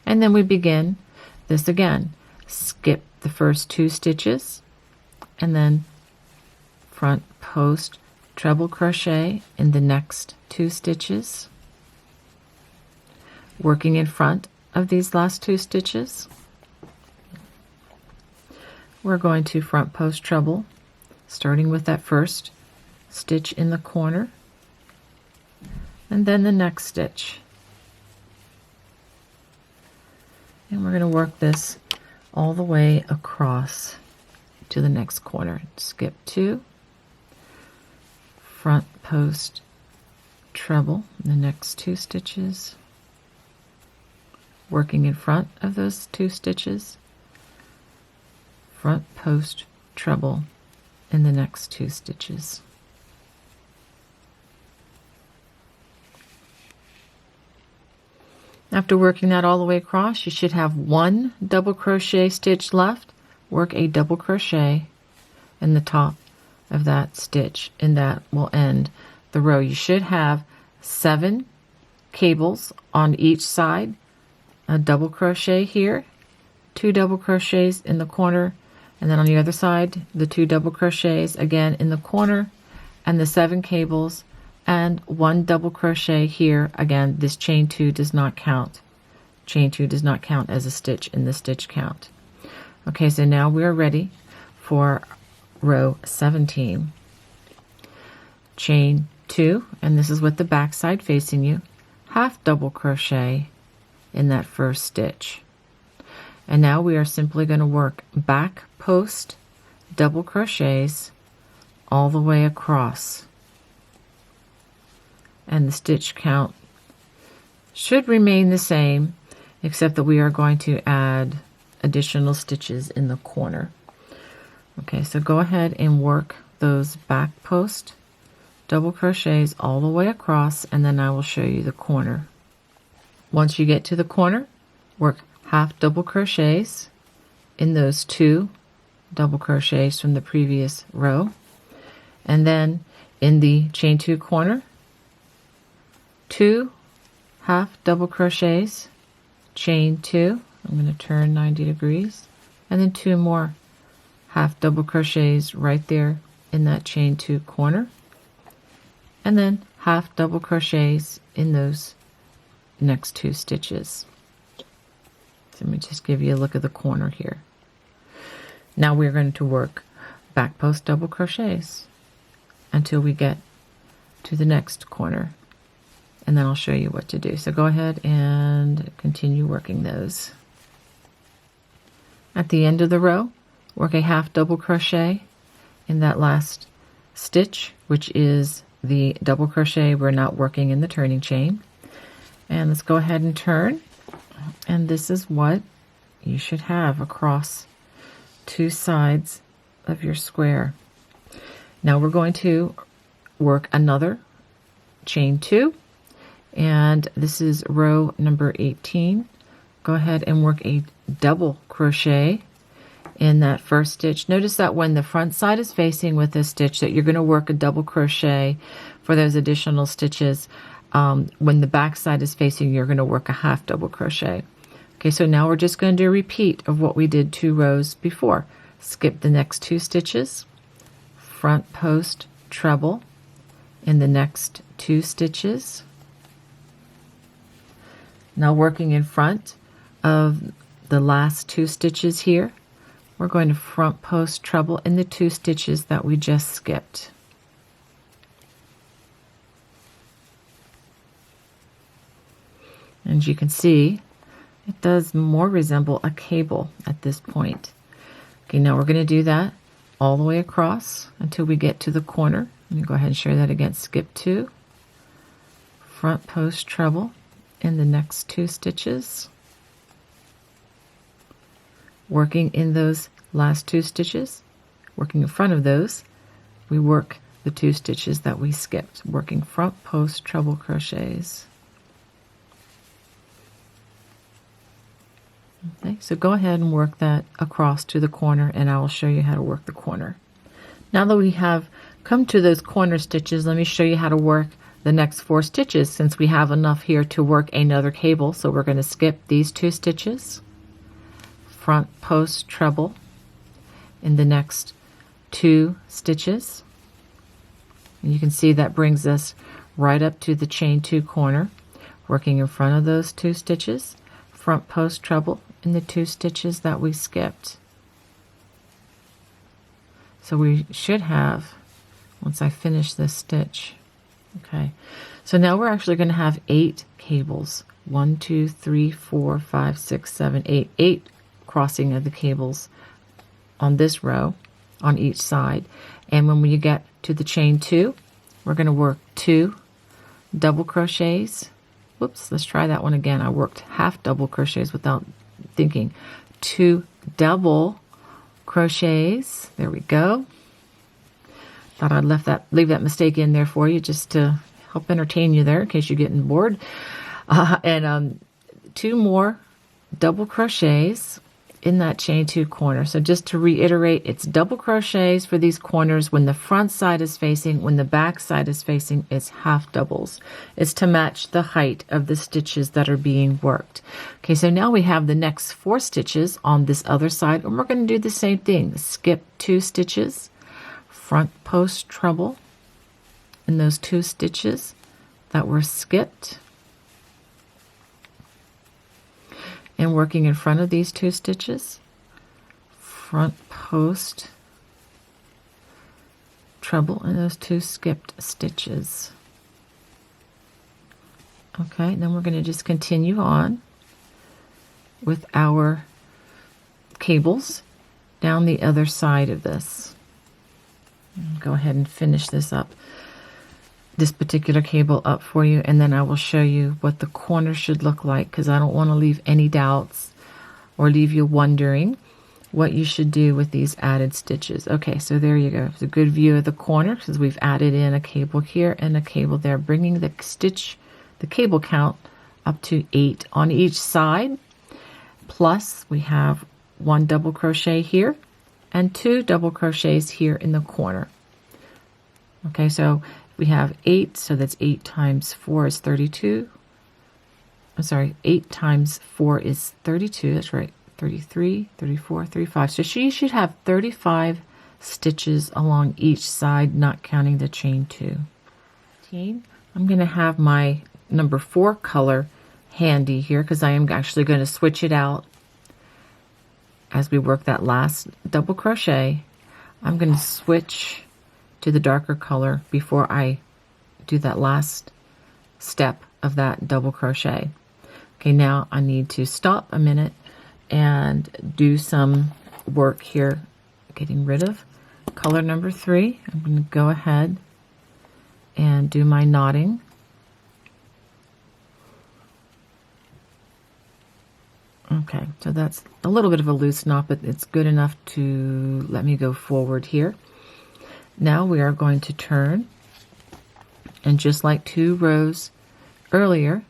And then we begin this again. Skip the first 2 stitches, and then front post treble crochet in the next 2 stitches. Working in front of these last 2 stitches, we're going to front post treble, starting with that first stitch in the corner, and then the next stitch. And we're going to work this all the way across to the next corner. Skip 2, front post treble in the next 2 stitches, working in front of those 2 stitches, front post treble in the next 2 stitches. After working that all the way across, you should have 1 double crochet stitch left. Work a double crochet in the top of that stitch, and that will end the row. You should have 7 cables on each side, a double crochet here, 2 double crochets in the corner, and then on the other side, the 2 double crochets again in the corner, and the 7 cables, and 1 double crochet here. Again, this chain 2 does not count. Chain 2 does not count as a stitch in the stitch count. Okay, so now we're ready for row 17. Chain 2, and this is with the back side facing you, half double crochet in that first stitch. And now we are simply going to work back post double crochets all the way across. And the stitch count should remain the same, except that we are going to add additional stitches in the corner. Okay, so go ahead and work those back post double crochets all the way across, and then I will show you the corner. Once you get to the corner, work half double crochets in those 2 double crochets from the previous row, and then in the chain 2 corner, 2 half double crochets, chain 2, I'm going to turn 90 degrees, and then 2 more half double crochets right there in that chain 2 corner, and then half double crochets in those next 2 stitches. So let me just give you a look at the corner here. Now we're going to work back post double crochets until we get to the next corner, and then I'll show you what to do. So go ahead and continue working those. At the end of the row, work a half double crochet in that last stitch, which is the double crochet we're not working in the turning chain. And let's go ahead and turn, and this is what you should have across 2 sides of your square. Now we're going to work another chain 2, and this is row number 18. Go ahead and work a double crochet in that first stitch. Notice that when the front side is facing with this stitch, that you're going to work a double crochet for those additional stitches. When the back side is facing, you're going to work a half double crochet. Okay, so now we're just going to do a repeat of what we did 2 rows before. Skip the next 2 stitches, front post treble in the next 2 stitches. Now working in front of the last 2 stitches here, we're going to front post treble in the 2 stitches that we just skipped. And you can see it does more resemble a cable at this point. Okay, now we're going to do that all the way across until we get to the corner. Let me go ahead and share that again. Skip 2, front post treble in the next 2 stitches. Working in those last 2 stitches, working in front of those, we work the 2 stitches that we skipped, working front post treble crochets. Okay, so go ahead and work that across to the corner, and I will show you how to work the corner. Now that we have come to those corner stitches, let me show you how to work the next 4 stitches, since we have enough here to work another cable. So we're going to skip these 2 stitches, front post treble in the next 2 stitches, and you can see that brings us right up to the chain 2 corner. Working in front of those 2 stitches, front post treble in the 2 stitches that we skipped. So we should have, once I finish this stitch, okay, so now we're actually going to have 8 cables. 1, 2, 3, 4, 5, 6, 7, 8. 8 crossing of the cables on this row on each side. And when we get to the chain 2, we're going to work 2 double crochets. Whoops, let's try that one again. I worked half double crochets without thinking. 2 double crochets. There we go. Thought I'd leave that mistake in there for you just to help entertain you there in case you're getting bored. And 2 more double crochets in that chain 2 corner. So just to reiterate, it's double crochets for these corners. When the front side is facing, when the back side is facing, it's half doubles. It's to match the height of the stitches that are being worked. Okay, so now we have the next 4 stitches on this other side, and we're going to do the same thing. Skip 2 stitches, front post treble in those 2 stitches that were skipped. And working in front of these 2 stitches, front post treble in those 2 skipped stitches. Okay, then we're going to just continue on with our cables down the other side of this. Go ahead and finish this up, this particular cable up for you, and then I will show you what the corner should look like, because I don't want to leave any doubts or leave you wondering what you should do with these added stitches. Okay, so there you go. It's a good view of the corner because we've added in a cable here and a cable there, bringing the cable count up to 8 on each side. Plus we have 1 double crochet here and 2 double crochets here in the corner. Okay, so we have 8, so that's 8 times 4 is 32. I'm sorry, 8 times 4 is 32. That's right, 33, 34, 35. So she should have 35 stitches along each side, not counting the chain 2. I'm going to have my number 4 color handy here because I am actually going to switch it out as we work that last double crochet. I'm going to switch to the darker color before I do that last step of that double crochet. Okay, now I need to stop a minute and do some work here, getting rid of color number 3. I'm going to go ahead and do my knotting. Okay, so that's a little bit of a loose knot, but it's good enough to let me go forward here. Now we are going to turn, and just like 2 rows earlier,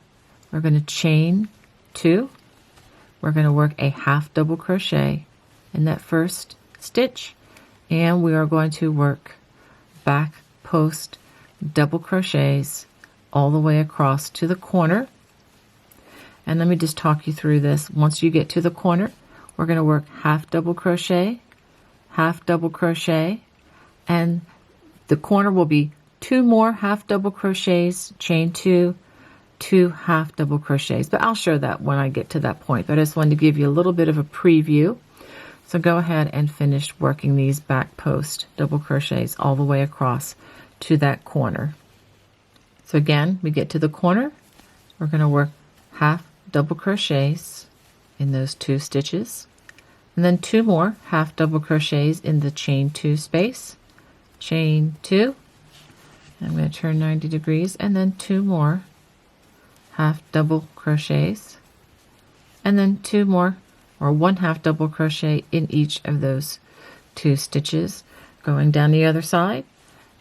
we're going to chain 2. We're going to work a half double crochet in that first stitch, and we are going to work back post double crochets all the way across to the corner. And let me just talk you through this. Once you get to the corner, we're going to work half double crochet, and the corner will be 2 more half double crochets, chain 2, 2 half double crochets. But I'll show that when I get to that point. But I just wanted to give you a little bit of a preview. So go ahead and finish working these back post double crochets all the way across to that corner. So again, we get to the corner, we're going to work half double crochets in those 2 stitches, and then 2 more half double crochets in the chain 2 space, chain 2, and I'm going to turn 90 degrees, and then 2 more half double crochets, and then 2 more or 1 half double crochet in each of those 2 stitches, going down the other side,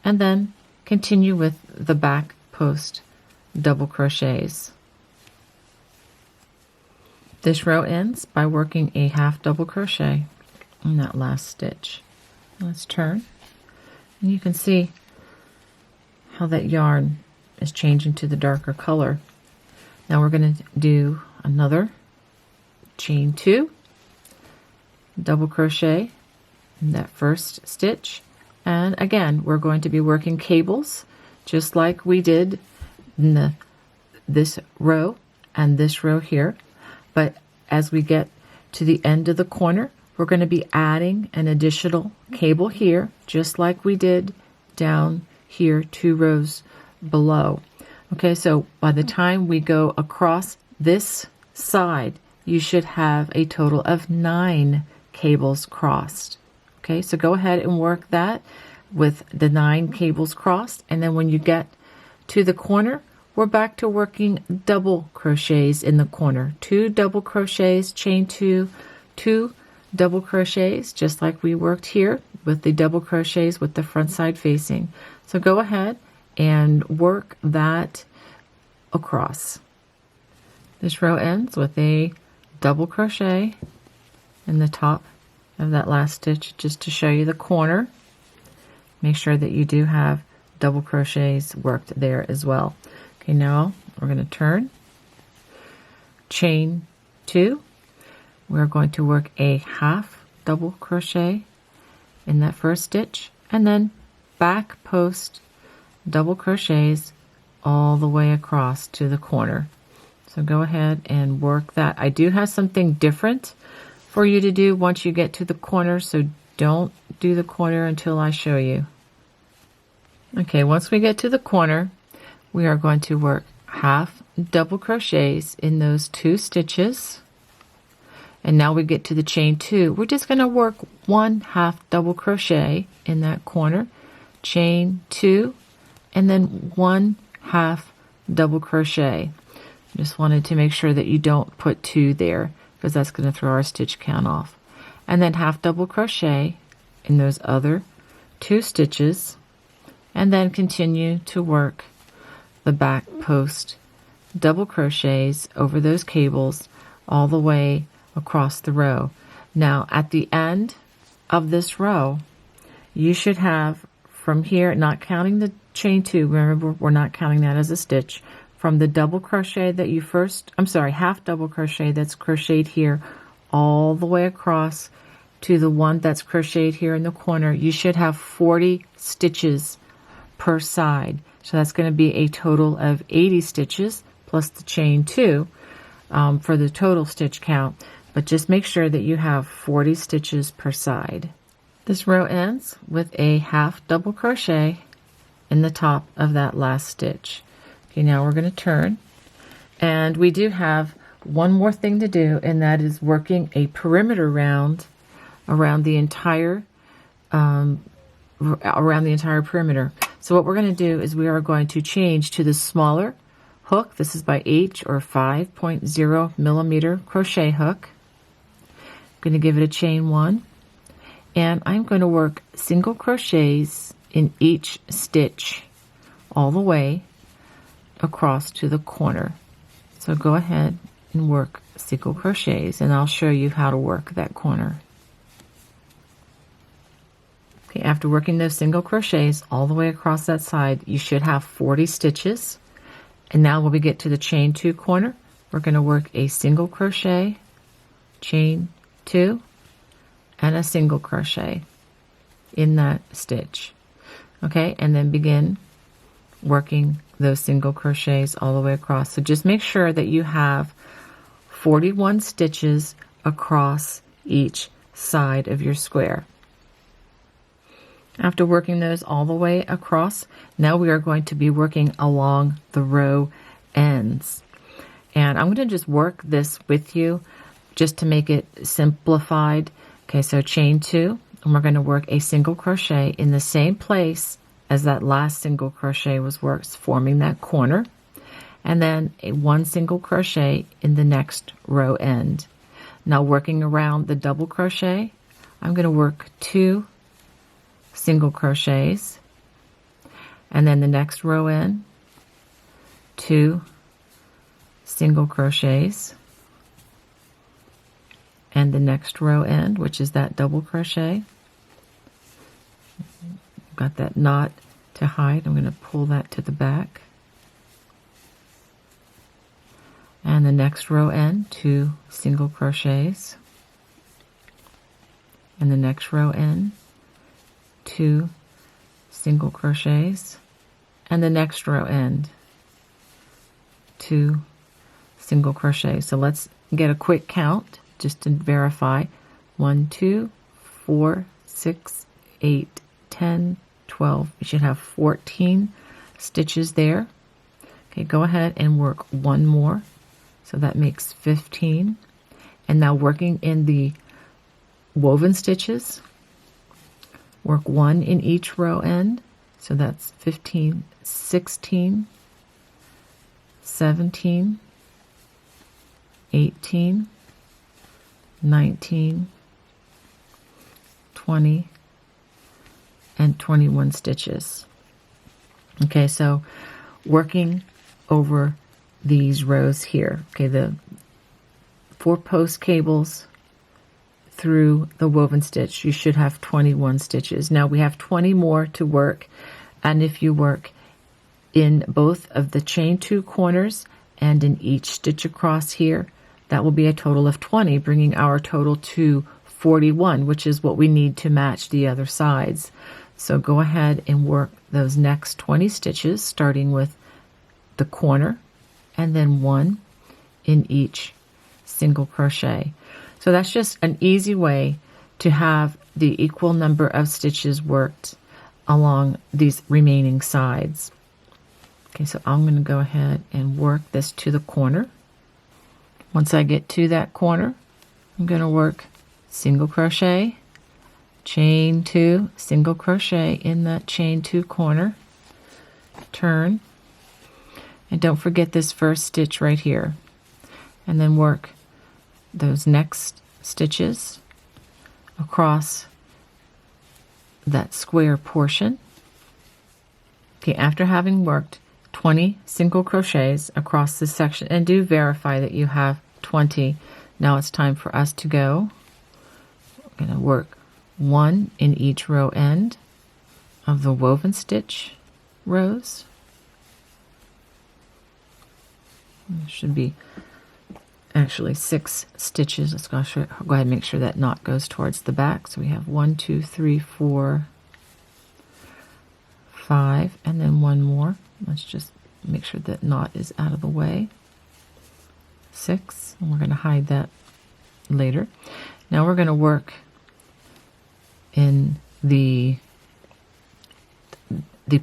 and then continue with the back post double crochets. This row ends by working a half double crochet in that last stitch. Let's turn, and you can see how that yarn is changing to the darker color. Now we're going to do another chain 2, double crochet in that first stitch, and again we're going to be working cables just like we did in this row and this row here. But as we get to the end of the corner, we're going to be adding an additional cable here, just like we did down here 2 rows below. Okay, so by the time we go across this side, you should have a total of 9 cables crossed. Okay, so go ahead and work that with the 9 cables crossed, and then when you get to the corner, we're back to working double crochets in the corner. 2 double crochets, chain 2, 2 double crochets, just like we worked here with the double crochets with the front side facing. So go ahead and work that across. This row ends with a double crochet in the top of that last stitch, just to show you the corner. Make sure that you do have double crochets worked there as well. Okay, now we're going to turn, chain 2. We're going to work a half double crochet in that first stitch, and then back post double crochets all the way across to the corner. So go ahead and work that. I do have something different for you to do once you get to the corner, so don't do the corner until I show you. Okay, once we get to the corner, we are going to work half double crochets in those 2 stitches, and now we get to the chain 2. We're just going to work 1 half double crochet in that corner, chain 2, and then 1 half double crochet. Just wanted to make sure that you don't put 2 there, because that's going to throw our stitch count off. And then half double crochet in those other 2 stitches, and then continue to work the back post double crochets over those cables all the way across the row. Now at the end of this row, you should have from here, not counting the chain 2, remember we're not counting that as a stitch, from the double crochet that you half double crochet that's crocheted here all the way across to the one that's crocheted here in the corner, you should have 40 stitches per side. So that's going to be a total of 80 stitches plus the chain 2. for the total stitch count, but just make sure that you have 40 stitches per side. This row ends with a half double crochet in the top of that last stitch. Okay, now we're going to turn, and we do have one more thing to do, and that is working a perimeter round around the entire perimeter. So what we're going to do is we are going to change to the smaller hook. This is by H or 5.0 millimeter crochet hook. I'm going to give it a chain 1, and I'm going to work single crochets in each stitch all the way across to the corner. So go ahead and work single crochets, and I'll show you how to work that corner. Okay, after working those single crochets all the way across that side, you should have 40 stitches. And now when we get to the chain 2 corner, we're going to work a single crochet, chain 2, and a single crochet in that stitch. Okay, and then begin working those single crochets all the way across. So just make sure that you have 41 stitches across each side of your square. After working those all the way across, now we are going to be working along the row ends. And I'm going to just work this with you just to make it simplified. Okay, so chain 2, and we're going to work a single crochet in the same place as that last single crochet was worked, forming that corner, and then a 1 single crochet in the next row end. Now working around the double crochet, I'm going to work 2 single crochets, and then the next row in, 2 single crochets, and the next row end, which is that double crochet. Got that knot to hide. I'm going to pull that to the back, and the next row end, 2 single crochets, and the next row end, 2 single crochets, and the next row end, 2 single crochets. So let's get a quick count just to verify. 1, 2, 4, 6, 8, 10, 12. You should have 14 stitches there. Okay, go ahead and work 1 more. So that makes 15. And now working in the woven stitches, work 1 in each row end. So that's 15, 16, 17, 18, 19, 20, and 21 stitches. Okay, so working over these rows here. Okay, the 4 post cables through the woven stitch, you should have 21 stitches. Now we have 20 more to work, and if you work in both of the chain 2 corners and in each stitch across here, that will be a total of 20, bringing our total to 41, which is what we need to match the other sides. So go ahead and work those next 20 stitches, starting with the corner and then 1 in each single crochet. So that's just an easy way to have the equal number of stitches worked along these remaining sides. Okay, so I'm going to go ahead and work this to the corner. Once I get to that corner, I'm going to work single crochet, chain 2, single crochet in that chain 2 corner, turn, and don't forget this first stitch right here, and then work those next stitches across that square portion. Okay, after having worked 20 single crochets across this section, and do verify that you have 20. Now it's time for us to go. We're going to work 1 in each row end of the woven stitch rows. There should be actually 6 stitches. Let's go ahead and make sure that knot goes towards the back. So we have 1, 2, 3, 4, 5, and then 1 more. Let's just make sure that knot is out of the way. 6, and we're going to hide that later. Now we're going to work in the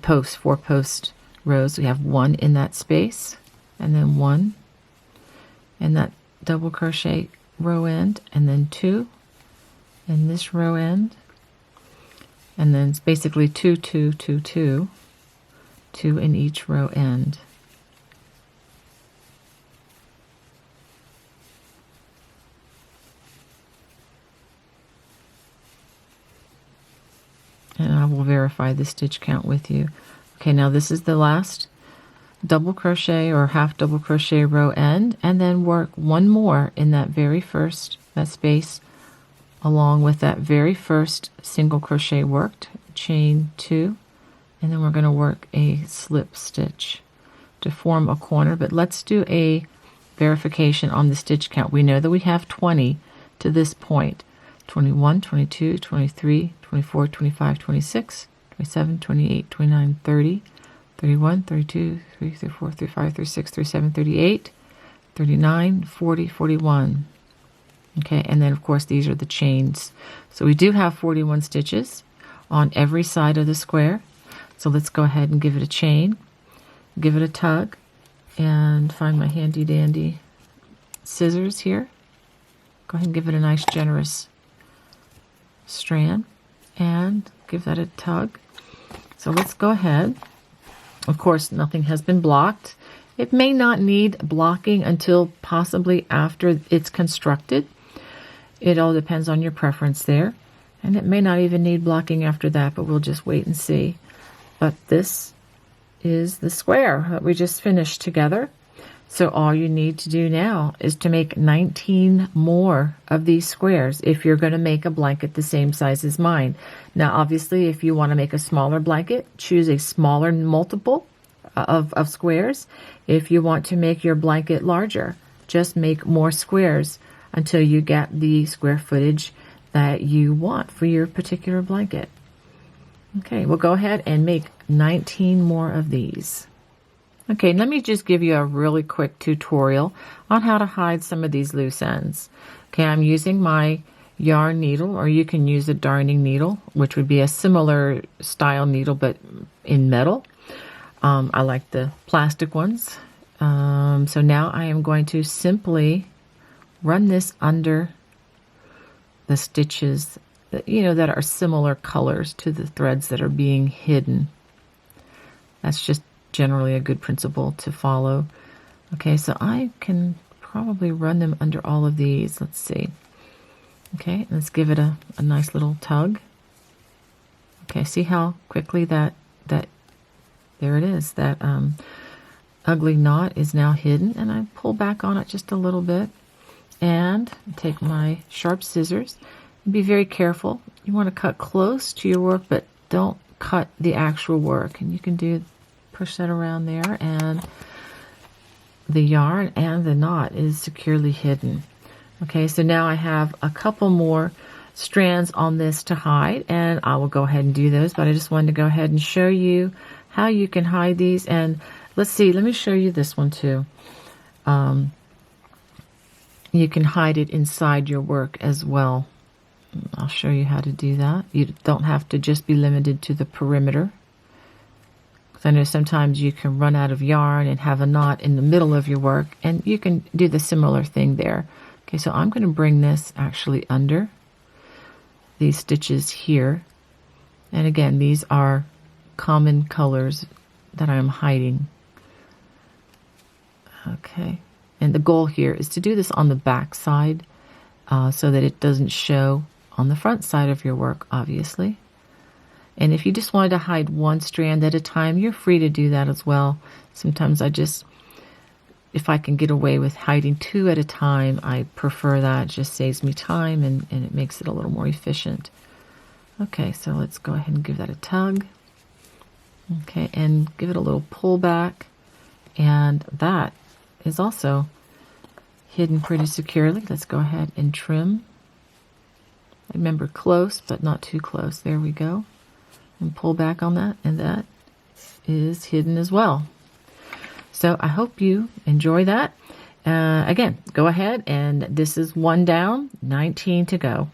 post, 4 post rows. We have 1 in that space, and then 1 in that double crochet row end, and then 2 in this row end, and then it's basically 2, 2, 2, 2, 2 in each row end. And I will verify the stitch count with you. Okay, now this is the last double crochet or half double crochet row end, and then work 1 more in that very first, that space, along with that very first single crochet worked, chain 2, and then we're going to work a slip stitch to form a corner. But let's do a verification on the stitch count. We know that we have 20 to this point. 21, 22, 23, 24, 25, 26, 27, 28, 29, 30, 31, 32, 33, 34, 35, 36, 37, 38, 39, 40, 41. Okay, and then of course these are the chains. So we do have 41 stitches on every side of the square. So let's go ahead and give it a chain, give it a tug, and find my handy dandy scissors here. Go ahead and give it a nice generous strand and give that a tug. So let's go ahead. Of course, nothing has been blocked. It may not need blocking until possibly after it's constructed. It all depends on your preference there. And it may not even need blocking after that, but we'll just wait and see. But this is the square that we just finished together. So all you need to do now is to make 19 more of these squares if you're going to make a blanket the same size as mine. Now, obviously, if you want to make a smaller blanket, choose a smaller multiple of squares. If you want to make your blanket larger, just make more squares until you get the square footage that you want for your particular blanket. Okay, we'll go ahead and make 19 more of these. Okay, let me just give you a really quick tutorial on how to hide some of these loose ends. Okay, I'm using my yarn needle, or you can use a darning needle, which would be a similar style needle but in metal. I like the plastic ones. So now I am going to simply run this under the stitches that, that are similar colors to the threads that are being hidden. That's just generally a good principle to follow. Okay, so I can probably run them under all of these. Let's see. Okay, let's give it a nice little tug. Okay, see how quickly that there it is. That ugly knot is now hidden, and I pull back on it just a little bit and take my sharp scissors. Be very careful. You want to cut close to your work, but don't cut the actual work. And you can push that around there, and the yarn and the knot is securely hidden. Okay, so now I have a couple more strands on this to hide, and I will go ahead and do those, but I just wanted to go ahead and show you how you can hide these. And let's see, let me show you this one too. You can hide it inside your work as well. I'll show you how to do that. You don't have to just be limited to the perimeter. I know sometimes you can run out of yarn and have a knot in the middle of your work, and you can do the similar thing there. Okay, so I'm going to bring this actually under these stitches here. And again, these are common colors that I'm hiding. Okay, and the goal here is to do this on the back side so that it doesn't show on the front side of your work, obviously. And if you just wanted to hide one strand at a time, you're free to do that as well. Sometimes if I can get away with hiding 2 at a time, I prefer that. It just saves me time and it makes it a little more efficient. Okay, so let's go ahead and give that a tug. Okay, and give it a little pull back. And that is also hidden pretty securely. Let's go ahead and trim. Remember, close, but not too close. There we go. And pull back on that, and that is hidden as well. So I hope you enjoy that. Again, go ahead, and this is 1 down, 19 to go.